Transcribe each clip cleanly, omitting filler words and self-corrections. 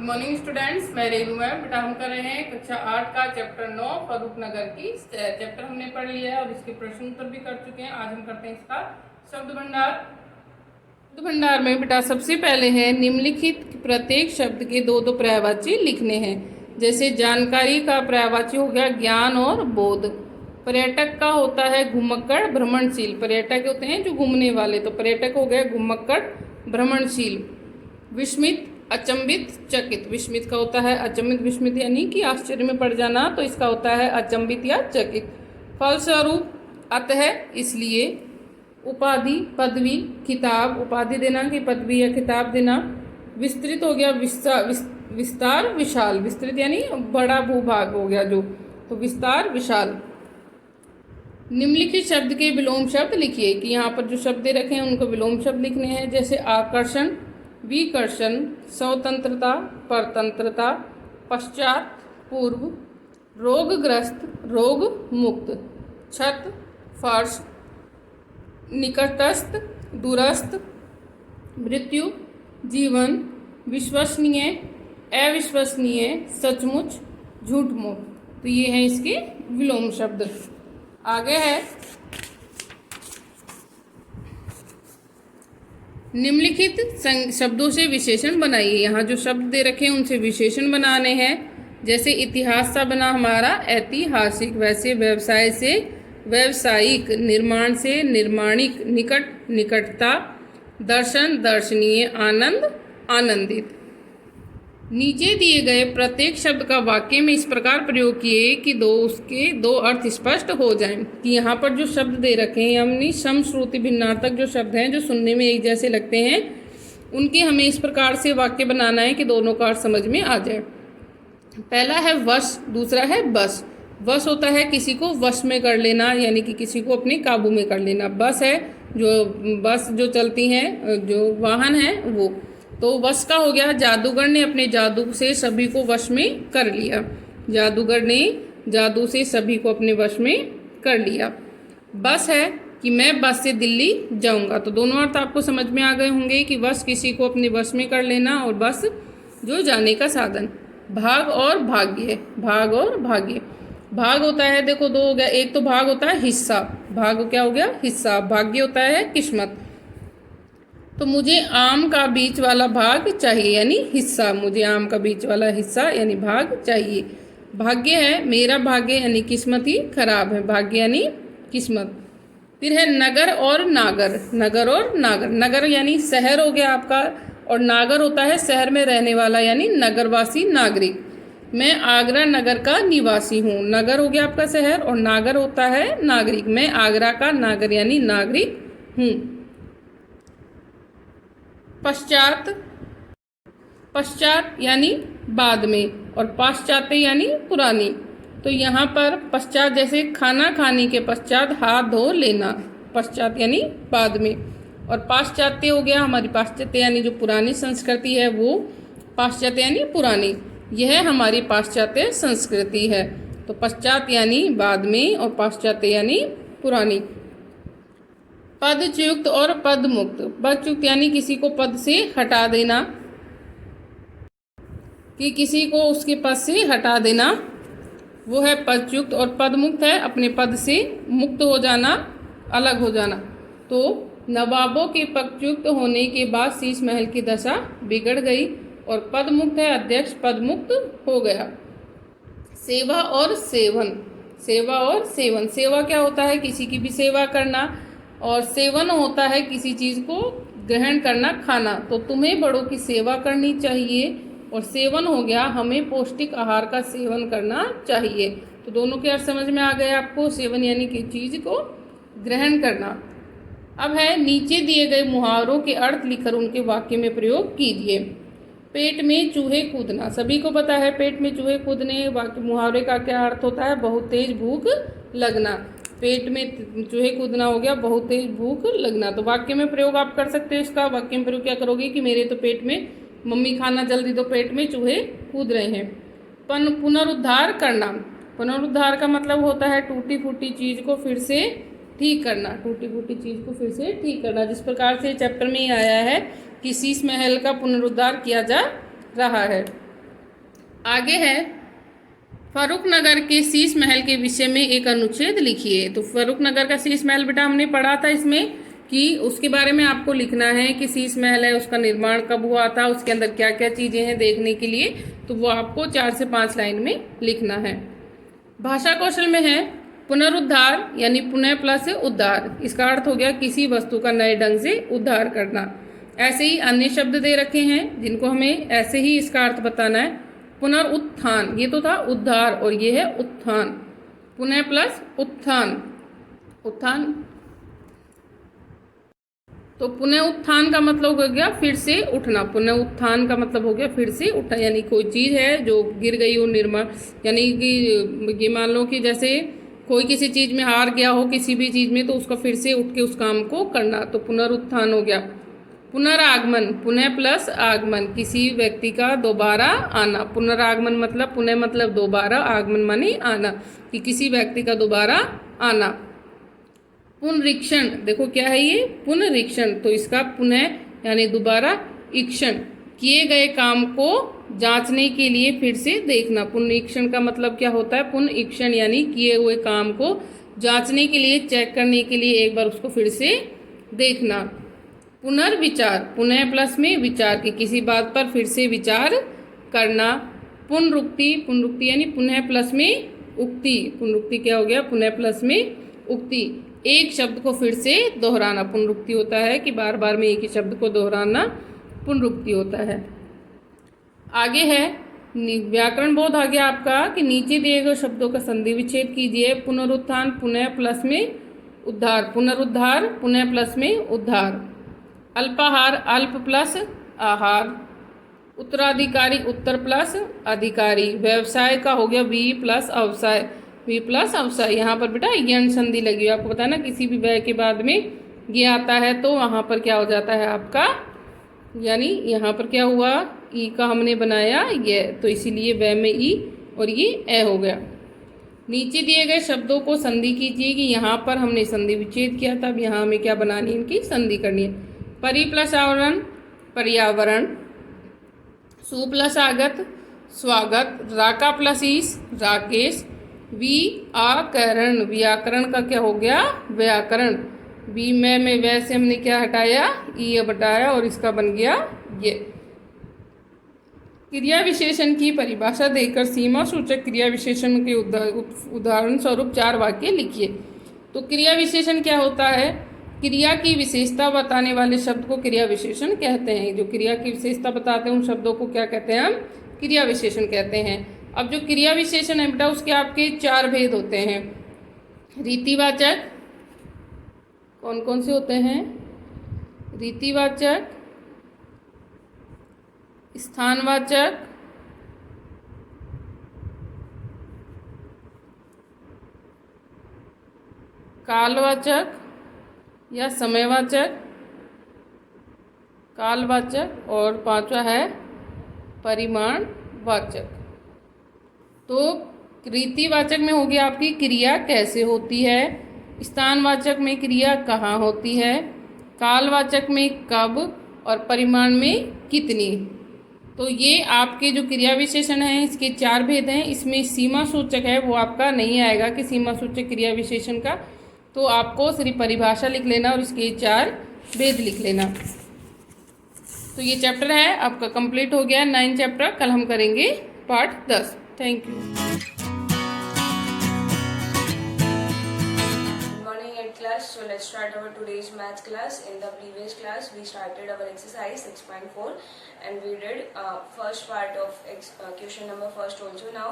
Morning students, मैं Renu ma'am. बेटा हम कर रहे हैं कक्षा 8 का चैप्टर 9 फर्रुख नगर की। चैप्टर हमने पढ़ लिया है और इसके प्रश्न उत्तर भी कर चुके हैं। आज हम करते हैं इसका शब्द भंडार। शब्द भंडार में बेटा सबसे पहले है निम्नलिखित प्रत्येक शब्द के दो दो पर्यायवाची लिखने हैं। जैसे जानकारी का पर्यायवाची हो गया ज्ञान और बोध। पर्यटक का होता है घुमक्कड़ भ्रमणशील। पर्यटक होते हैं जो घूमने वाले, तो पर्यटक हो गया घुमक्कड़ भ्रमणशील। विस्मित अचंभित चकित। विस्मित का होता है अचंभित, विस्मित यानी कि आश्चर्य में पड़ जाना, तो इसका होता है अचंभित या चकित। फलस्वरूप अतः इसलिए। उपाधि पदवी खिताब। उपाधि देना कि पदवी या खिताब देना। विस्तृत हो गया विस्तार विशाल। विस्तृत यानी बड़ा भूभाग हो गया जो, तो विस्तार विशाल। निम्नलिखित शब्द के विलोम शब्द लिखिए कि यहाँ पर जो शब्द दे रखे हैं उनको विलोम शब्द लिखने हैं। जैसे आकर्षण विकर्षण, स्वतंत्रता परतंत्रता, पश्चात पूर्व, रोगग्रस्त रोग मुक्त, छत फर्श, निकटस्थ दूरस्थ, मृत्यु जीवन, विश्वसनीय अविश्वसनीय, सचमुच झूठ मूठ। तो ये हैं इसके विलोम शब्द। आगे है निम्नलिखित शब्दों से विशेषण बनाइए। यहाँ जो शब्द दे रखे हैं उनसे विशेषण बनाने हैं। जैसे इतिहास सा बना हमारा ऐतिहासिक, वैसे व्यवसाय से व्यवसायिक, निर्माण से निर्माणिक, निकट निकटता, दर्शन दर्शनीय, आनंद आनंदित। नीचे दिए गए प्रत्येक शब्द का वाक्य में इस प्रकार प्रयोग किए कि उसके दो अर्थ स्पष्ट हो जाएं। कि यहाँ पर जो शब्द दे रखे हैं यानी सम श्रुति भिन्नार्थक जो शब्द हैं जो सुनने में एक जैसे लगते हैं, उनके हमें इस प्रकार से वाक्य बनाना है कि दोनों का अर्थ समझ में आ जाए। पहला है वश, दूसरा है बस। वश होता है किसी को वश में कर लेना, यानी कि किसी को अपने काबू में कर लेना। बस है बस जो चलती हैं, जो वाहन है वो। तो वश का हो गया जादूगर ने अपने जादू से सभी को वश में कर लिया। जादूगर ने जादू से सभी को अपने वश में कर लिया। बस है कि मैं बस से दिल्ली जाऊंगा। तो दोनों अर्थ आपको समझ में आ गए होंगे कि वश किसी को अपने वश में कर लेना और बस जो जाने का साधन। भाग और भाग्य। भाग और भाग्य। भाग होता है, देखो दो हो गया। एक तो भाग होता है हिस्सा, भाग क्या हो गया हिस्सा। भाग्य होता है किस्मत। तो मुझे आम का बीच वाला भाग चाहिए यानी हिस्सा। मुझे आम का बीच वाला हिस्सा यानी भाग चाहिए। भाग्य है मेरा भाग्य यानी किस्मत ही खराब है। भाग्य यानी किस्मत। फिर है नगर और नागर। नगर और नागर। नगर यानी शहर हो गया आपका, और नागर होता है शहर में रहने वाला यानी नगरवासी नागरिक। मैं आगरा नगर का निवासी हूँ। नगर हो गया आपका शहर और नागर होता है नागरिक। मैं आगरा का नागर यानी नागरिक हूँ। पश्चात। पश्चात यानी बाद में, और पाश्चात्य यानी पुरानी। तो यहाँ पर पश्चात जैसे खाना खाने के पश्चात हाथ धो लेना, पश्चात यानी बाद में। और पाश्चात्य हो गया हमारी पाश्चात्य यानी जो पुरानी संस्कृति है वो, पाश्चात्य यानी पुरानी। यह हमारी पाश्चात्य संस्कृति है। तो पश्चात यानी बाद में और पाश्चात्य यानी पुरानी। पदच्युत और पदमुक्त। पदच्युत यानी किसी को पद से हटा देना, कि किसी को उसके पद से हटा देना, वो है पदच्युत। और पदमुक्त है अपने पद से मुक्त हो जाना, अलग हो जाना। तो नवाबों के पदच्युत होने के बाद शीश महल की दशा बिगड़ गई, और पदमुक्त है अध्यक्ष पदमुक्त हो गया। सेवा और सेवन। सेवा और सेवन। सेवा क्या होता है किसी की भी सेवा करना, और सेवन होता है किसी चीज़ को ग्रहण करना, खाना। तो तुम्हें बड़ों की सेवा करनी चाहिए, और सेवन हो गया हमें पौष्टिक आहार का सेवन करना चाहिए। तो दोनों के अर्थ समझ में आ गए आपको। सेवन यानी कि चीज़ को ग्रहण करना। अब है नीचे दिए गए मुहावरों के अर्थ लिखकर उनके वाक्य में प्रयोग कीजिए। पेट में चूहे कूदना। सभी को पता है पेट में चूहे कूदने। वाक्य मुहावरे का क्या अर्थ होता है? बहुत तेज भूख लगना। पेट में चूहे कूदना हो गया बहुत तेज भूख लगना। तो वाक्य में प्रयोग आप कर सकते हो इसका। वाक्य में प्रयोग क्या करोगे कि मेरे तो पेट में, मम्मी खाना जल्दी दो, पेट में चूहे कूद रहे हैं। पुनरुद्धार करना। पुनरुद्धार का मतलब होता है टूटी फूटी चीज़ को फिर से ठीक करना। टूटी फूटी चीज़ को फिर से ठीक करना। जिस प्रकार से चैप्टर में ही आया है कि शीश महल का पुनरुद्धार किया जा रहा है। आगे है फारूक नगर के शीश महल के विषय में एक अनुच्छेद लिखिए। तो फारूक नगर का शीश महल बेटा हमने पढ़ा था इसमें कि उसके बारे में आपको लिखना है कि शीश महल है उसका निर्माण कब हुआ था, उसके अंदर क्या क्या चीज़ें हैं देखने के लिए, तो वो आपको 4 से 5 लाइन में लिखना है। भाषा कौशल में है पुनरुद्धार यानी पुनः प्लस उद्धार। इसका अर्थ हो गया किसी वस्तु का नए ढंग से उद्धार करना। ऐसे ही अन्य शब्द दे रखे हैं जिनको हमें ऐसे ही इसका अर्थ बताना है। पुनरुत्थान, ये तो था उद्धार और ये है उत्थान। पुनः प्लस उत्थान, उत्थान। तो पुनः उत्थान का मतलब हो गया फिर से उठना। पुनः उत्थान का मतलब हो गया फिर से उठना, यानी कोई चीज़ है जो गिर गई हो, निर्माण, यानी कि ये मान लो कि जैसे कोई किसी चीज़ में हार गया हो, किसी भी चीज़ में, तो उसका फिर से उठ के उस काम को करना, तो पुनरुत्थान हो गया। पुनरागमन, पुनः प्लस आगमन, किसी व्यक्ति का दोबारा आना। पुनरागमन मतलब पुनः मतलब दोबारा, आगमन माने आना, कि किसी व्यक्ति का दोबारा आना। पुनरीक्षण, देखो क्या है ये पुनरीक्षण, तो इसका पुनः यानी दोबारा, इक्षण किए गए काम को जांचने के लिए फिर से देखना। पुनरीक्षण का मतलब क्या होता है? पुनरीक्षण यानी किए हुए काम को जांचने के लिए, चेक करने के लिए एक बार उसको फिर से देखना। पुनर्विचार, पुनः प्लस में विचार, की किसी बात पर फिर से विचार करना। पुनरुक्ति, पुनरुक्ति यानी पुनः प्लस में उक्ति, पुनरुक्ति क्या हो गया? पुनः प्लस में उक्ति, एक शब्द को फिर से दोहराना। पुनरुक्ति होता है कि बार बार में एक ही शब्द को दोहराना, पुनरुक्ति होता है। आगे है व्याकरण बोध आ गया आपका कि नीचे दिए गए शब्दों का संधि विच्छेद कीजिए। पुनरुत्थान पुनः प्लस में उद्धार, पुनरुद्धार पुनः प्लस में उद्धार। अल्पाहार अल्प प्लस आहार। उत्तराधिकारी उत्तर प्लस अधिकारी। व्यवसाय का हो गया वी प्लस अवसाय, वी प्लस अवसाय। यहाँ पर बेटा यण संधि लगी हुई, आपको पता है ना, किसी भी व्यय के बाद में ये आता है तो वहाँ पर क्या हो जाता है आपका, यानी यहाँ पर क्या हुआ, ई का हमने बनाया ये, तो इसीलिए व्यय में ई और ये ए हो गया। नीचे दिए गए शब्दों को संधि कीजिए कि यहाँ पर हमने संधि विच्छेद किया था, अब यहाँ हमें क्या बनानी है, इनकी संधि करनी है। परि प्लस आवरण पर्यावरण। सु प्लस आगत स्वागत। राका प्लस ईस राकेश। व्याकरण, व्याकरण का क्या हो गया? व्याकरण। वी में वैसे हमने क्या हटाया, ई हटाया और इसका बन गया ये। क्रिया विशेषण की परिभाषा देकर सीमा सूचक क्रिया विशेषण के उदाहरण स्वरूप 4 वाक्य लिखिए। तो क्रिया विशेषण क्या होता है? क्रिया की विशेषता बताने वाले शब्द को क्रिया विशेषण कहते हैं। जो क्रिया की विशेषता बताते हैं उन शब्दों को क्या कहते हैं? हम क्रिया विशेषण कहते हैं। अब जो क्रिया विशेषण है बेटा उसके आपके 4 भेद होते हैं। रीतिवाचक, कौन कौन से होते हैं? रीतिवाचक, स्थानवाचक, कालवाचक या समयवाचक, कालवाचक, और 5वां है परिमाणवाचक। तो रीतिवाचक में होगी आपकी क्रिया कैसे होती है, स्थानवाचक में क्रिया कहाँ होती है, कालवाचक में कब, और परिमाण में कितनी। तो ये आपके जो क्रिया विशेषण हैं इसके 4 भेद हैं। इसमें सीमा सूचक है वो आपका नहीं आएगा कि सीमा सूचक क्रिया विशेषण का, तो आपको सिर्फ परिभाषा लिख लेना और इसके 4 भेद लिख लेना। तो ये चैप्टर है आपका कंप्लीट हो गया, 9 चैप्टर। कल हम करेंगे part 10। Thank you. So let's start our today's math class. In the previous class we started our exercise 6.4 and we did first part of question number first also. Now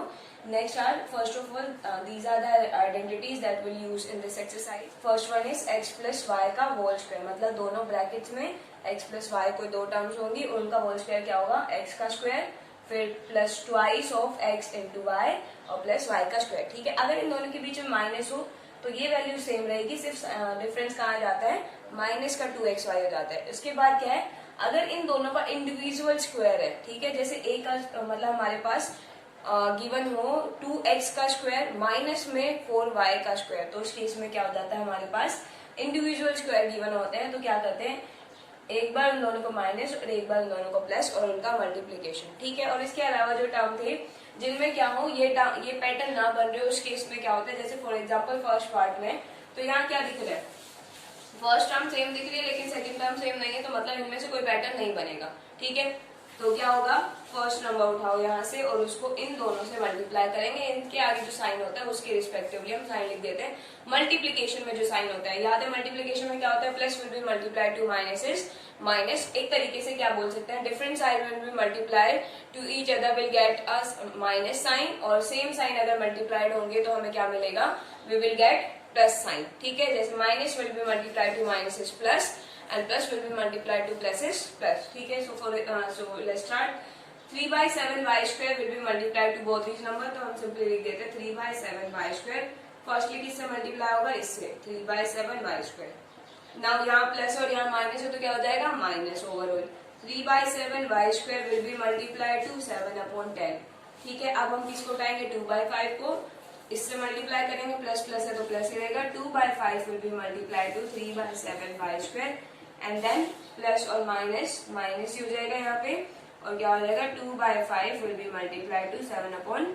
next are, first of all, these are the identities that we'll use in this exercise. First one is x plus y का whole square, मतलब दोनों brackets में x plus y कोई 2 terms होंगी, उनका whole square क्या होगा? x का square, फिर plus twice of x into Y और प्लस y का स्क्वायर। ठीक है, अगर इन दोनों के बीच में माइनस हो तो ये वैल्यू सेम रहेगी, सिर्फ डिफरेंस कहाँ आ जाता है? माइनस का 2xy हो जाता है। इसके बाद क्या है, अगर इन दोनों का इंडिविजुअल स्क्वायर है, ठीक है, जैसे a का मतलब हमारे पास गिवन हो 2x का स्क्वायर माइनस में 4y का स्क्वायर, तो उस केस में क्या हो जाता है, हमारे पास इंडिविजुअल स्क्वायर गिवन होते हैं, तो क्या करते हैं एक बार उन दोनों को माइनस और एक बार उन दोनों को प्लस और उनका मल्टीप्लीकेशन, ठीक है। और इसके अलावा जो टर्म थे जिनमें क्या हो ये पैटर्न ना बन रहे हो, उस केस में क्या होता है, जैसे फॉर एग्जांपल फर्स्ट पार्ट में तो यहाँ क्या दिख रहा है, फर्स्ट टर्म सेम दिख रही है लेकिन सेकंड टर्म सेम नहीं है, तो मतलब इनमें से कोई पैटर्न नहीं बनेगा, ठीक है। तो क्या होगा, फर्स्ट नंबर उठाओ यहाँ से और उसको इन दोनों से मल्टीप्लाई करेंगे, इनके आगे जो साइन होता है उसके रिस्पेक्टिवली हम साइन लिख देते हैं। मल्टीप्लीकेशन में जो साइन होता है, याद है मल्टीप्लीकेशन में क्या होता है, plus will be multiply to minus minus, एक तरीके से क्या बोल सकते हैं, different sign will be multiply to each other will get us minus sign, और सेम साइन अगर मल्टीप्लाइड होंगे तो हमें क्या मिलेगा, we will get plus sign, ठीक है। जैसे minus will be multiply to minus is plus and plus will be multiplied to plus is plus, ठीक है। so let's start, 3/7 y square will be multiplied to both these number, तो हम simply लिख देते हैं 3/7 y square, फर्स्टली किससे multiply होगा, इससे 3/7 y square। नाउ यहाँ प्लस और यहाँ माइनस है तो क्या हो जाएगा, minus overall 3/7 y square will be multiplied to 7/10, ठीक है। अब हम किसको उठाएंगे, 2/5 को, इससे मल्टीप्लाई करेंगे, प्लस प्लस है तो प्लस ही रहेगा, 2/5 will be multiplied to 3/7 y square and then plus और माइनस माइनस ही हो जाएगा यहाँ पे, और क्या हो जाएगा, 2/5 विल बी मल्टीप्लाइड टू 7/10,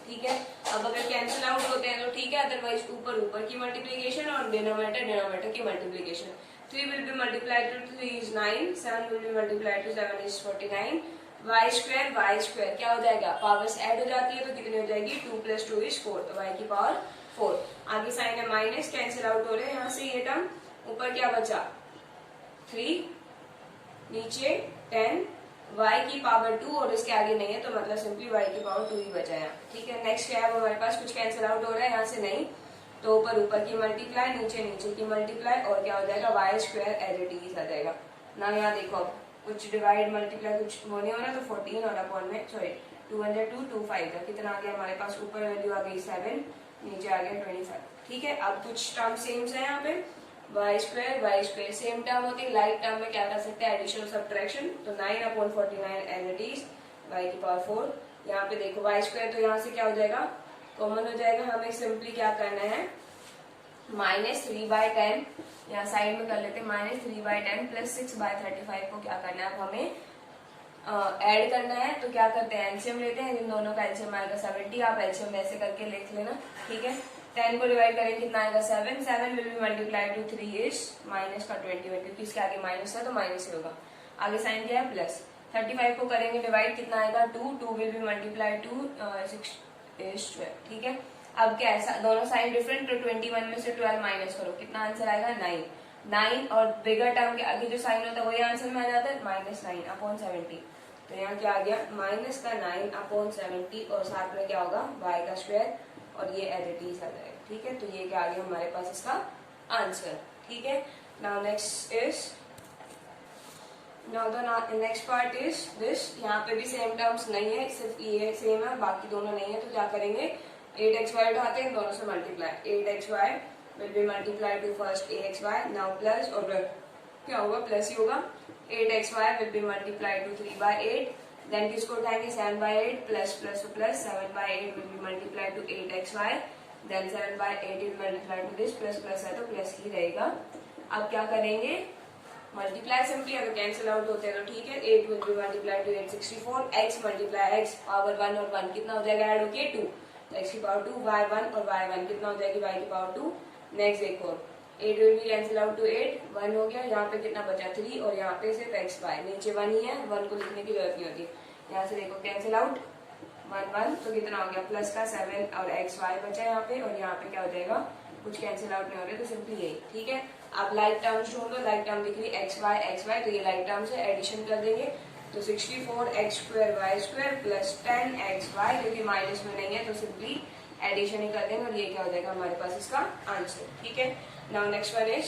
ठीक है। अब अगर कैंसिल आउट होते हैं तो ठीक है, अदरवाइज ऊपर ऊपर की मल्टीप्लीकेशन और डिनोमिनेटर की multiplication, 3 will be multiplied to 3 is 9, 7 will be multiplied to 7 is 49, y square क्या हो जाएगा, पावर्स ऐड हो जाती है तो कितनी हो जाएगी, 2 + 2 is 4, तो y की पावर 4, आगे साइन है माइनस, कैंसिल आउट हो रहे हैं यहाँ से ये टर्म, ऊपर क्या बचा 3, नीचे 10, y की पावर 2 और इसके आगे नहीं है तो मतलब सिंपली y की पावर 2 ही बचा है, ठीक है। नेक्स्ट क्या है, हमारे पास कुछ कैंसिल आउट हो रहा है यहाँ से नहीं, तो ऊपर ऊपर की मल्टीप्लाई, नीचे नीचे की मल्टीप्लाई, और क्या हो जाएगा, y square as it is आ जाएगा ना। यहाँ देखो अब कुछ डिवाइड मल्टीप्लाई कुछ होने हो रहा, तो 14 और अपॉन में सॉरी 2 × 2 2 5 का कितना आ गया हमारे पास, ऊपर वैल्यू आ गई 7, नीचे आ गया 25, ठीक है। अब कुछ टर्म सेम है यहाँ पे, y स्क्वायर सेम टर्म होती है, लाइक टर्म में क्या कर सकते हैं, एडिशन और सब्ट्रैक्शन, तो 9/49 एज इट इज, y की पावर 4, यहाँ पे देखो y स्क्वायर तो यहाँ से क्या हो जाएगा, कॉमन हो जाएगा, हमें सिंपली क्या करना है, -3/10 यहाँ साइड में कर लेते हैं, -3/10 प्लस 6/35 को क्या करना है, अब हमें ऐड करना है, तो क्या करते हैं, एलसीएम लेते हैं, इन दोनों का एलसीएम आएगा 70, आप एलसीएम ऐसे करके लिख लेना, ठीक है। 10 को डिवाइड करेंगे कितना आएगा, 7 will be multiplied to 3 is minus का 21, क्योंकि इसके आगे माइनस है तो माइनस ही होगा, आगे साइन क्या है प्लस, 35 को करेंगे डिवाइड कितना आएगा 2 will be multiplied to 6 is 12, ठीक है। अब क्या है, दोनों साइन डिफरेंट, तो 21 में से 12 माइनस करो, कितना आंसर आएगा 9 और बिगर टर्म के आगे जो साइन होता है वही आंसर में आ जाता है, -9/70, तो यहाँ क्या आ गया, -9/70, और साथ में क्या होगा y का स्क्वायर, और ये एज इट इज आ जाएगा, ठीक है। तो ये क्या आ गया हमारे पास इसका आंसर, ठीक है। Now next part is this, यहाँ पे भी सेम टर्म्स नहीं है, सिर्फ ये सेम है, बाकी दोनों नहीं है, तो क्या करेंगे, 8xy उठाते हैं, दोनों से multiply, 8xy will be multiply to first axy, now plus, और क्या होगा, प्लस ही होगा, 8xy will be multiply to 3/8, then किसको उठाएंगे, 7/8 plus plus plus, 7/8 will be multiply to 8xy, then 7/8 is multiply to this, plus plus है तो plus ही रहेगा। अब क्या करेंगे, मल्टीप्लाई सिंपली, अगर कैंसिल आउट होते हैं तो ठीक है, 8 will be multiply to 864, x multiply x power 1 और 1 कितना हो जाएगा, ऐड होके 2, तो x की पावर 2, y1 और y1 कितना हो जाएगी, y की पावर 2। नेक्स्ट देखो 8 will be cancel out to 8, 1 हो गया, यहाँ पे कितना बचा 3, और यहाँ पे सिर्फ xy, नीचे 1 ही है, 1 को लिखने की जरूरत नहीं होती, यहाँ से देखो कैंसिल आउट 1 तो कितना हो गया, प्लस का 7 और xy बचा यहाँ पे, और यहाँ पे क्या हो जाएगा, कुछ कैंसिल आउट नहीं हो रहे, तो सिंपली यही, ठीक है। आप लाइक टर्म्स ढूंढ लो, लाइक टर्म दिख रही xy, तो ये लाइक टर्म से एडिशन कर देंगे, तो 64x² y² प्लस 10xy, क्योंकि माइनस में नहीं है तो सिंपली एडिशन ही कर देंगे, और ये क्या हो जाएगा हमारे पास इसका आंसर, ठीक है। Now next one is,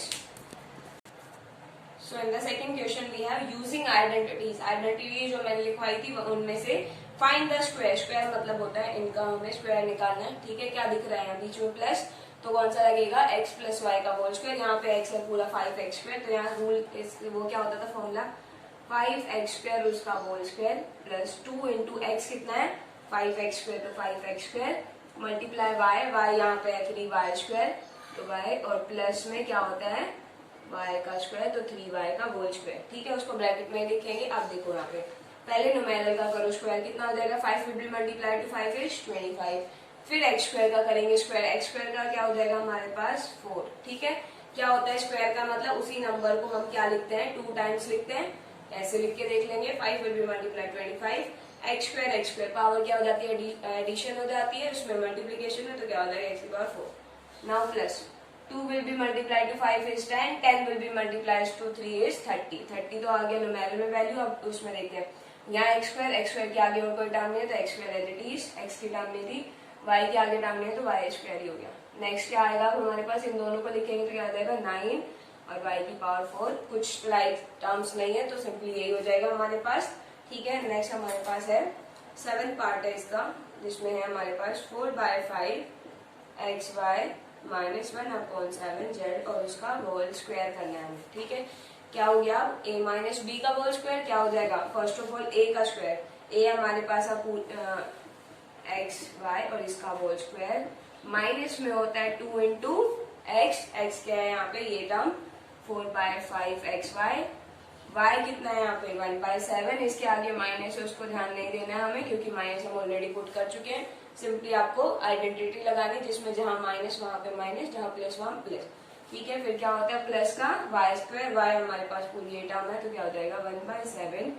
so in the second question we have using identities, identity जो मैंने लिखवाई थी उनमें से फाइंड द स्क्वायर, स्क्वायर मतलब होता है इनका हमें स्क्वायर निकालना है, ठीक है। क्या दिख रहा है यहाँ बीच में प्लस, तो कौन सा लगेगा, x + y का होल स्क्वायर, यहाँ पे x है पूरा 5x², तो यहाँ रूल वो क्या होता था फॉर्मूला, 5x² उसका होल स्क्वायर प्लस 2 × x कितना है 5x², तो 5x² मल्टीप्लाई y यहाँ पे है 3y², तो y, और प्लस में क्या होता है y का स्क्वायर, तो 3y का होल स्क्वायर। ठीक है, उसको ब्रैकेट में लिखेंगे। अब देखो यहाँ पे पहले न्यूमेरल का करो स्क्वायर, कितना हो जाएगा 5 will be multiply to 5 is 25। फिर एक्स स्क्वायर का करेंगे स्क्वायर, एक्स स्क्वायर का क्या हो जाएगा हमारे पास 4। ठीक है, क्या होता है स्क्वायर का मतलब उसी नंबर को हम क्या लिखते हैं 2 टाइम्स लिखते हैं, ऐसे लिख के देख लेंगे 5 will be multiply 25, x square power क्या हो जाती है एडिशन हो जाती है, उसमें मल्टीप्लीकेशन है तो क्या हो जाएगा एक्स की power 4। Now plus 2 will be multiplied to 5 is 10, 10 will be multiplied to 3 is 30, 30 तो आ गया न्यूमेरल में वैल्यू। अब उसमें देखते हैं यहाँ एक्स स्क्वायर के आगे और कोई टर्म नहीं है तो X square as it is, X की टर्म नहीं थी, वाई के आगे टर्म नहीं है तो वाई स्क्वायर ही हो गया। नेक्स्ट क्या आएगा हमारे पास, इन दोनों को लिखेंगे तो क्या आ जाएगा 9 और वाई की पावर 4, कुछ लाइक टर्म्स नहीं है तो सिंपली यही हो जाएगा हमारे पास। ठीक है, नेक्स्ट हमारे पास है 7th पार्ट है इसका, जिसमें है हमारे पास 4/5 एक्स वाई -1/7 जेड और उसका होल स्क्वायर करना है। ठीक है, क्या हो गया अब a माइनस बी का होल स्क्वायर क्या हो जाएगा, फर्स्ट ऑफ ऑल a का स्क्वायर, a हमारे पास एक्स वाई और इसका होल स्क्वायर, माइनस में होता है 2 इंटू एक्स क्या है यहाँ पे ये टर्म 4/5 एक्स वाई, y कितना है यहाँ पे 1/7, इसके आगे माइनस है उसको ध्यान नहीं देना है हमें क्योंकि माइनस हम ऑलरेडी पुट कर चुके हैं। सिंपली आपको आइडेंटिटी लगानी जिसमें जहां माइनस वहां पे माइनस, जहां प्लस वहां प्लस। ठीक है, फिर क्या होता है प्लस का वाई स्क्वायर, वाई हमारे पास पूरी ये टर्म है तो क्या हो जाएगा 1/7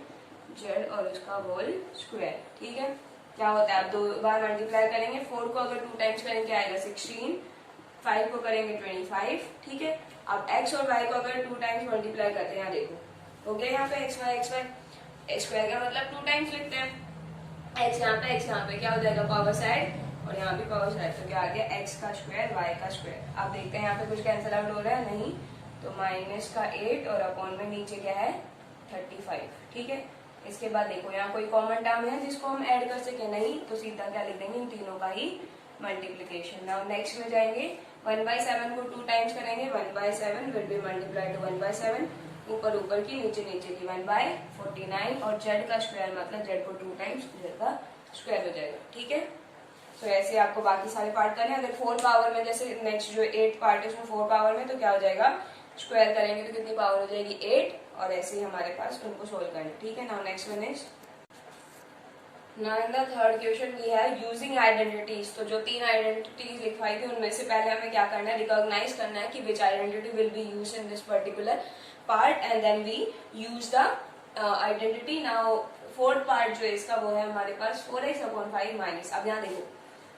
जेड और उसका होल स्क्वायर। ठीक है, क्या होता है आप 2 बार मल्टीप्लाई करेंगे, 4 को अगर 2 टाइम्स करेंगे आएगा 16, 5 को करेंगे 25। ठीक है, अब x और y को अगर 2 टाइम्स मल्टीप्लाई करते हैं, यहाँ देखो हो गया यहाँ पे एक्स वाई स्क्वायर का मतलब 2 टाइम्स लिखते हैं, x यहाँ पे क्या हो जाएगा पावर साइड और यहाँ भी पावर साइड, तो क्या आ गया x का स्क्वायर y का स्क्वायर। अब देखते हैं यहाँ पे कुछ कैंसिल आउट हो रहा है, नहीं तो माइनस का 8 और अपॉन में नीचे क्या है 35। ठीक है, इसके बाद देखो यहाँ कोई कॉमन टर्म है जिसको हम ऐड कर सके, नहीं तो सीधा क्या लिख देंगे इन तीनों का ही मल्टीप्लीकेशन। नाउ नेक्स्ट में जाएंगे 1/7 को 2 टाइम्स करेंगे, 1/7 विल बी मल्टीप्लाई टू 1/7, ऊपर की नीचे की 1/49 और जेड का स्क्वायर मतलब जेड को 2 टाइम्स जेड का स्क्वायर हो जाएगा। ठीक है, तो ऐसे आपको बाकी सारे पार्ट करने हैं। अगर 4 पावर में जैसे नेक्स्ट जो 8 पार्ट है उसमें 4 पावर में तो क्या हो जाएगा स्क्वायर करेंगे तो कितनी पावर हो जाएगी 8 और ऐसे ही हमारे पास उनको सोल्व करना। ठीक है, now next one is now in the third question we have using identities. तो जो 3 आइडेंटिटीज लिखवाई थी उनमें से पहले हमें क्या करना है रिकॉग्नाइज करना है कि which identity will be used in this particular part and then we use the identity. Now fourth part जो है इसका वो है हमारे पास 4x/5 माइनस, अब यहाँ देखो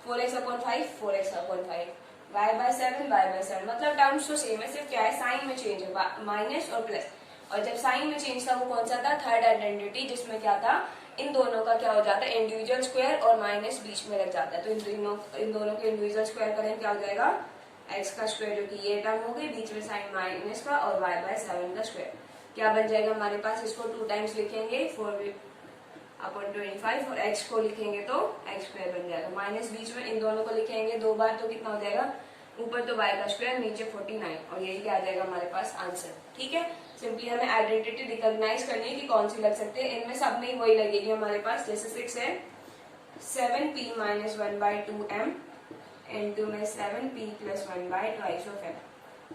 4x/5 4x/5 y/7 मतलब टर्म्स तो सेम है, सिर्फ क्या है साइन में चेंज है माइनस और प्लस। और जब साइन में चेंज था वो कौन सा था थर्ड आइडेंटिटी, जिसमें क्या था इन दोनों का क्या हो जाता है इंडिविजुअल स्क्वायर और माइनस बीच में लग जाता है, तो इन दोनों के इंडिविजुअल स्क्वायर करें क्या हो जाएगा एक्स का स्क्वायर जो कि ये टर्म हो गई, बीच में साइन माइनस का और y/7 का स्क्वायर क्या बन जाएगा हमारे पास, इसको 2 टाइम्स लिखेंगे 4/25 और x को लिखेंगे तो x स्क्वायर बन जाएगा, माइनस बीच में इन दोनों को लिखेंगे 2 बार तो कितना हो जाएगा ऊपर तो y का स्क्वायर नीचे 49 और यही क्या आ जाएगा हमारे पास आंसर। ठीक है, सिंपली हमें आइडेंटिटी रिकॉग्नाइज करनी है कि कौन सी लग सकते हैं, इनमें सब में वही लगेगी हमारे पास। जैसे 6 है 7p - 1/2m इनटू में 7p + 1/2m।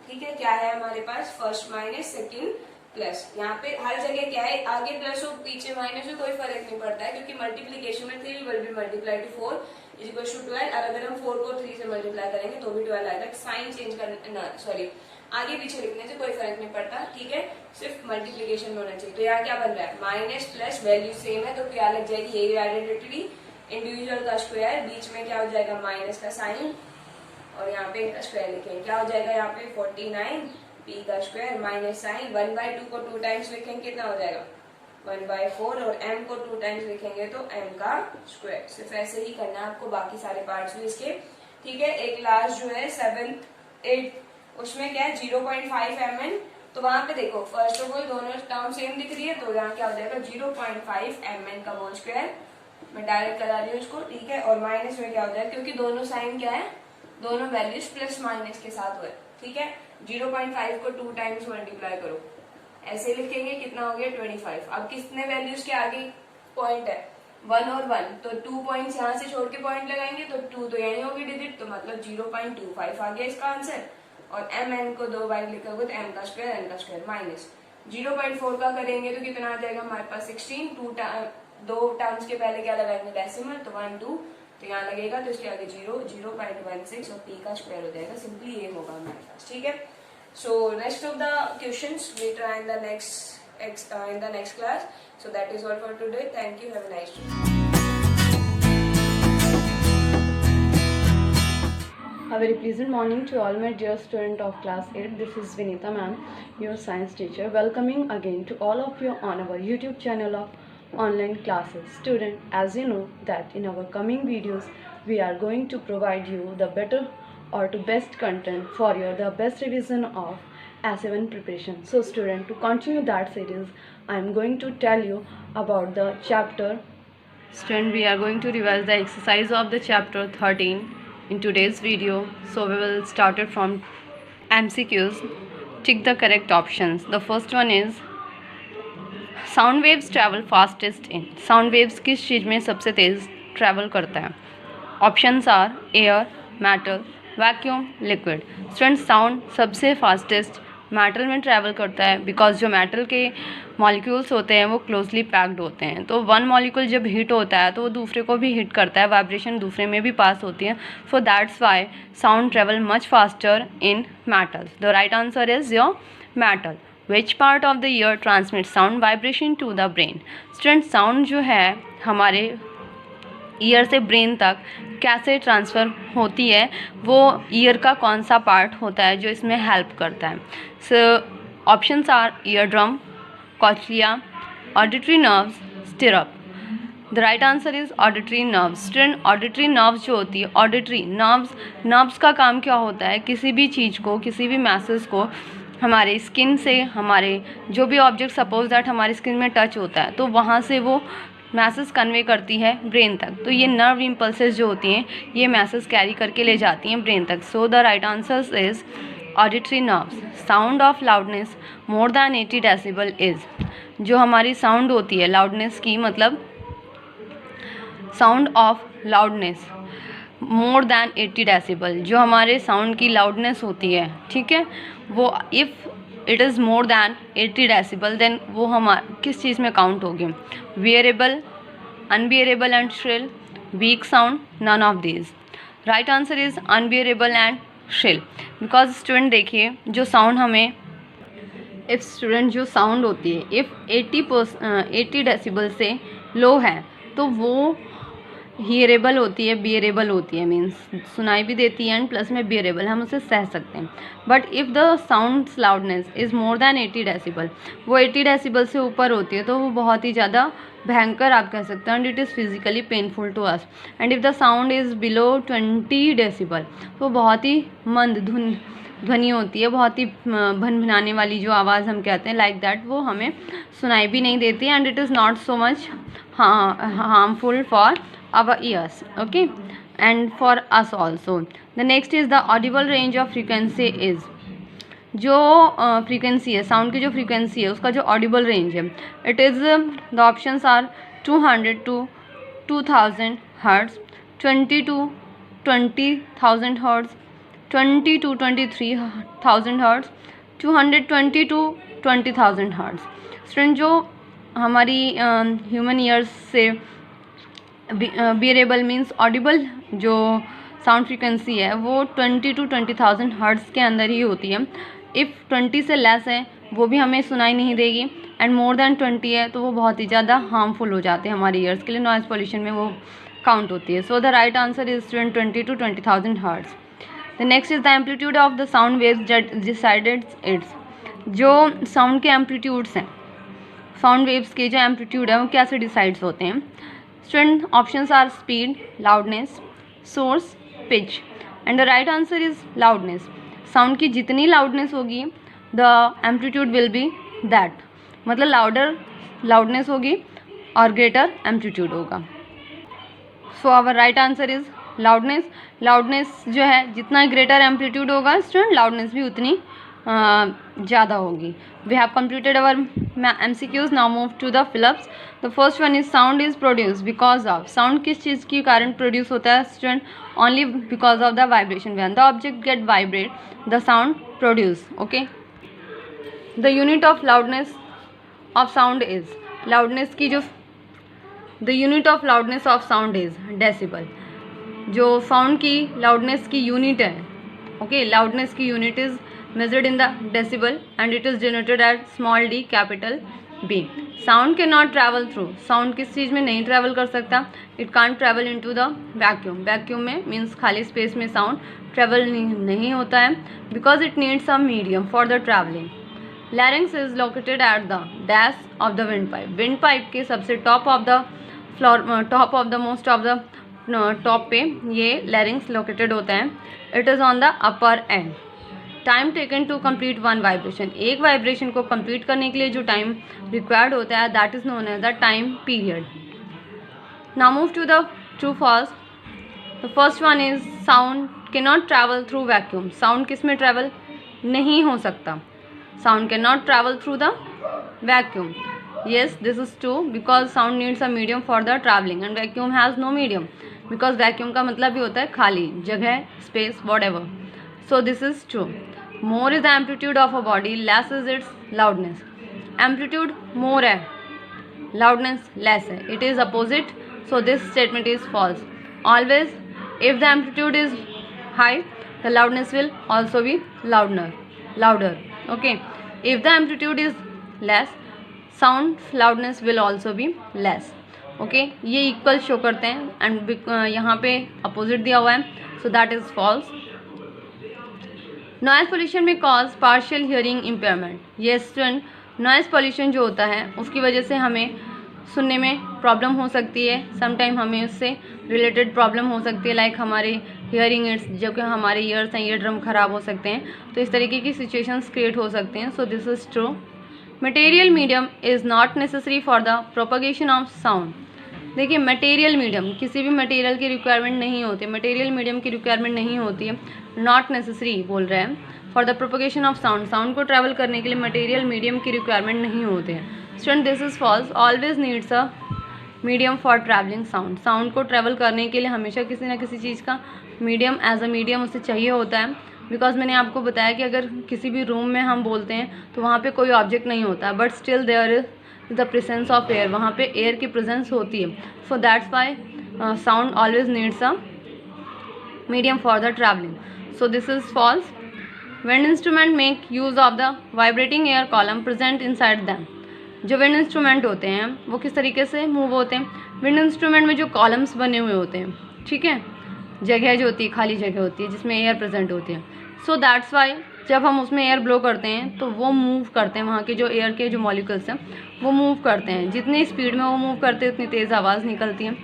ठीक है, क्या है हमारे पास फर्स्ट माइनस सेकंड प्लस, यहाँ पे हर जगह क्या है आगे प्लस हो पीछे माइनस हो कोई फर्क नहीं पड़ता है क्योंकि मल्टीप्लीकेशन में 3 विल बी मल्टीप्लाई टू 4 = 12 और अगर हम 4 को 3 से मल्टीप्लाई करेंगे तो भी 12 आएगा। साइन चेंज करना सॉरी आगे पीछे लिखने से कोई फर्क नहीं पड़ता। ठीक है, सिर्फ मल्टीप्लीकेशन में होना चाहिए। तो यहाँ क्या बन रहा है माइनस प्लस वैल्यू सेम है तो क्या लग जाएगी यही आइडेंटिटी, इंडिविजुअल का स्क्वायर बीच में क्या हो जाएगा माइनस का साइन और यहाँ पे इनका स्क्वायर लिखेंगे क्या हो जाएगा यहाँ पे 49 p का स्क्वायर माइनस साइन 1/2 को 2 टाइम्स लिखेंगे कितना हो जाएगा 1/4 और m को 2 टाइम्स लिखेंगे तो m का स्क्वायर। सिर्फ ऐसे ही करना है आपको बाकी सारे पार्ट्स भी इसके। ठीक है, एक लास्ट जो है 7th 8 उसमें क्या है 0.5 mn, तो वहां पे देखो फर्स्ट ऑफ ऑल दोनों टर्म सेम दिख रही है तो यहाँ क्या हो जाएगा 0.5 mn का होल स्क्वायर, मैं डायरेक्ट करा रही हूँ इसको। ठीक है, और माइनस में क्या हो जाएगा क्योंकि दोनों साइन क्या है दोनों वैल्यूज प्लस माइनस के साथ हुए। ठीक है, 0.5 को 2 टाइम्स मल्टीप्लाई करो ऐसे लिखेंगे कितना हो गया 25। अब कितने वैल्यूज के आगे पॉइंट है 1 और 1 तो 2 पॉइंट्स यहाँ से छोड़ के पॉइंट लगाएंगे तो 2 तो यही होगी डिजिट तो मतलब 0.25 आ गया इसका आंसर और mn को 2 बार लिखोगे तो m का स्क्वायर n का स्क्वायर माइनस 0.4 का करेंगे तो कितना आ जाएगा हमारे पास 16, दो टर्म्स के पहले क्या लगाएंगे डेसिमल, तो 1 2 तो यहाँ लगेगा, तो इसके आगे 0 0.16 और p का स्क्वायर हो जाएगा। सिंपली ये होगा हमारे पास, ठीक है। So rest of the questions we try in the next class. So that is all for today. Thank you, have a nice day. A very pleasant morning to all my dear student of class 8. This is Vinita ma'am, your science teacher, welcoming again to all of you on our YouTube channel of online classes. Student, as you know that in our coming videos we are going to provide you the better or to best content for your the best revision of A7 preparation. So student, to continue that series, I am going to tell you about the chapter. Student, we are going to revise the exercise of the chapter 13 in today's video. So we will start it from MCQs. Tick the correct options. The first one is sound waves travel fastest in. Sound waves किस चीज़ में सबसे तेज़ travel करता है? Options are air, metal, vacuum, liquid. Student, sound सबसे fastest metal में travel करता है बिकॉज जो मेटल के मॉलिक्यूल्स होते हैं वो क्लोजली पैक्ड होते हैं। तो वन मॉलिक्यूल जब हिट होता है तो वो दूसरे को भी हिट करता है, वाइब्रेशन दूसरे में भी पास होती है। So that's why sound travel much faster in metals. The right answer is your metal. Which part of the ear transmit sound vibration to the brain? Student, sound जो है हमारे ईयर से ब्रेन तक कैसे ट्रांसफ़र होती है, वो year का कौन सा पार्ट होता है जो इसमें हेल्प करता है? So options are ear drum, cochlea, auditory nerves, stirrup. The right answer is auditory nerves. Student, auditory nerves जो होती है, ऑडिटरी नर्व्स का काम क्या होता है? किसी भी चीज़ को, किसी भी मैसेज को हमारे स्किन से, हमारे जो भी ऑब्जेक्ट सपोज दैट हमारी स्किन में टच होता है तो वहाँ से वो मैसेज कन्वे करती है ब्रेन तक। तो ये नर्व इम्पल्सेस जो होती हैं ये मैसेज कैरी करके ले जाती हैं ब्रेन तक। सो the right answer is auditory nerves. Sound of loudness more than 80 decibel is. जो हमारी साउंड होती है लाउडनेस की, मतलब sound of loudness more than 80 decibel, जो हमारे साउंड की लाउडनेस होती है, ठीक है, वो if it is more than 80 decibel then वो हमारे किस चीज़ में काउंट होगी? Bearable, unbearable and shrill, weak sound, none of these. Right answer is unbearable and shrill. Because student देखिए, जो साउंड हमें इफ़ स्टूडेंट जो साउंड होती है इफ़ 80 डेसिबल से लो है तो वो हियरेबल होती है, बियरेबल होती है, मीन्स सुनाई भी देती है एंड प्लस में बियरेबल, हम उसे सह सकते हैं। But if the sound loudness is more than 80 decibel, वो 80 डेसिबल से ऊपर होती है तो वो बहुत ही ज़्यादा भयंकर आप कह सकते हैं, and it is physically painful to us. And if the sound is below 20 decibel तो बहुत ही मंद ध्वनि होती है, बहुत ही भनभनाने वाली जो आवाज़ हम कहते हैं, लाइक दैट, वो हमें सुनाई भी नहीं देती and it is not so much harmful for our ears, okay, and for us also. The next is the audible range of frequency is, जो फ्रीक्वेंसी है साउंड की, जो फ्रीक्वेंसी है उसका जो ऑडिबल रेंज है, it is the options are 200 to 2000 hertz, 20 to 20,000 hertz, 20 to 23,000 hertz, 220 to 20,000 hertz. Student, जो हमारी ह्यूमन ईयर्स से बियरेबल मीन्स ऑडिबल जो साउंड फ्रीक्वेंसी है वो 20 to 20,000 हर्ट्ज़ के अंदर ही होती है। इफ़ 20 से लेस है वो भी हमें सुनाई नहीं देगी, एंड मोर दैन 20 है तो वो बहुत ही ज़्यादा हार्मफुल हो जाते हैं हमारे ईयर्स के लिए, नॉइज़ पॉल्यूशन में वो काउंट होती है। So the right answer is 20 to 20,000 hertz. The next is the amplitude of the sound waves decided its. जो साउंड के एम्पलीट्यूड्स हैं, साउंड वेव्स के जो एम्पलीट्यूड है वो कैसे डिसाइड्स होते हैं? Student, options are speed, loudness, source, pitch, and the right answer is loudness. Sound की जितनी लाउडनेस होगी the amplitude will be that, मतलब लाउडनेस होगी और ग्रेटर एम्पलीट्यूड होगा। सो our right answer is loudness. Loudness जो है जितना ग्रेटर एम्पलीट्यूड होगा स्टूडेंट, लाउडनेस भी उतनी ज़्यादा होगी. We have completed our MCQs. Now move to the fill-ups. The first one is sound is produced because of. Sound किस चीज़ के कारण प्रोड्यूस होता है student? Only because of the vibration. When the object get vibrate, the sound produce. Okay. The unit of loudness of sound is. Loudness की जो The unit of loudness of sound is decibel. जो sound की loudness की unit है, okay, loudness की unit is measured in the decibel and it is denoted as small d capital B. Sound cannot travel through. Sound किस चीज़ में नहीं travel कर सकता? It can't travel into the vacuum. Vacuum में means खाली space में साउंड ट्रैवल नहीं होता है because it needs a medium for the traveling. Larynx is located at the dash of the windpipe. Windpipe के सबसे top of the floor, top of the most of the top पे ये larynx located होता है. It is on the upper end. Time taken to complete one vibration. एक vibration को complete करने के लिए जो टाइम रिक्वायर्ड होता है that is known as the time period. Now move to the true false. The first one is sound can not travel through vacuum. Sound किस में ट्रैवल नहीं हो सकता? Sound can not travel through the vacuum. Yes, this is true because sound needs a medium for the travelling and vacuum has no medium because vacuum का मतलब भी होता है खाली जगह, space, whatever. So this is true. More is the amplitude of a body, less is its loudness. Amplitude more है, loudness less है. It is opposite. So this statement is false. Always, if the amplitude is high, the loudness will also be louder. Okay. If the amplitude is less, sound loudness will also be less. Okay. ये equal show करते हैं and यहाँ पे opposite दिया हुआ है. So that is false. Noise pollution में cause partial hearing impairment. ये स्टूडेंट, नॉइज़ पोल्यूशन जो होता है उसकी वजह से हमें सुनने में प्रॉब्लम हो सकती है. समटाइम हमें उससे रिलेटेड प्रॉब्लम हो सकती है लाइक हमारे हियरिंग एड्स, जो कि हमारे ईयर्स हैं, ईयर ड्रम ख़राब हो सकते हैं. तो इस तरीके की सिचुएशंस क्रिएट हो सकते हैं. सो this is true. Material medium is not necessary for the propagation of sound. देखिए, मटेरियल मीडियम, किसी भी मटेरियल की रिक्वायरमेंट नहीं होती, मटेरियल मीडियम की रिक्वायरमेंट नहीं होती है. नॉट नेसेसरी बोल रहे हैं for the propagation of sound. Sound को ट्रैवल करने के लिए मटेरियल मीडियम की रिक्वायरमेंट नहीं होते हैं. Student, this is false. Always needs a medium for travelling sound. Sound को ट्रैवल करने के लिए हमेशा किसी ना किसी चीज़ का मीडियम एज अ मीडियम उससे चाहिए होता है. बिकॉज मैंने आपको बताया कि अगर किसी भी रूम में हम बोलते हैं तो वहाँ पे कोई ऑब्जेक्ट नहीं होता, but still there is the presence of air. वहाँ पे एयर की प्रेजेंस होती है. So that's why sound always needs a medium for the travelling. So this is false. Wind instrument make use of the vibrating air column present inside them. जो wind instrument होते हैं वो किस तरीके से मूव होते हैं? विंड इंस्ट्रूमेंट में जो कॉलम्स बने हुए होते हैं, ठीक है, जगह जो होती है, खाली जगह होती है जिसमें एयर प्रेजेंट होती है. सो दैट्स वाई जब हम उसमें एयर ब्लो करते हैं तो वो मूव करते हैं. वहाँ के जो एयर के जो मॉलिक्यूल्स हैं वो मूव करते हैं. जितनी स्पीड में वो मूव करते हैं उतनी तेज़ आवाज़ निकलती है.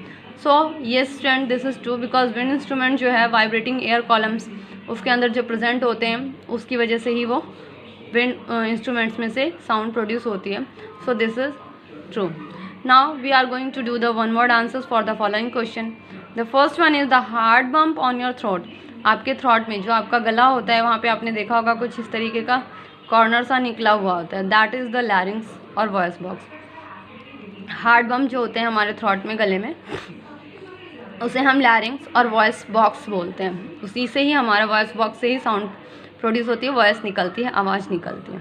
So yes student, this is true because wind instrument जो है वाइब्रेटिंग एयर कॉलम्स उसके अंदर जो प्रेजेंट होते हैं उसकी वजह से ही वो विंड इंस्ट्रूमेंट्स में से साउंड प्रोड्यूस होती है. So this is true. Now we are going to do the one word answers for the following question. The first one is the hard bump on your throat. आपके throat में जो आपका गला होता है वहाँ पे आपने देखा होगा कुछ इस तरीके का कॉर्नर सा निकला हुआ होता है. दैट इज़ द लैरिंग्स और वॉइस बॉक्स. हार्ड बम्प जो होते हैं हमारे थ्रोट में, गले में, उसे हम लैरिंग्स और वॉइस बॉक्स बोलते हैं. उसी से ही हमारा वॉइस बॉक्स से ही साउंड प्रोड्यूस होती है, वॉइस निकलती है, आवाज़ निकलती है.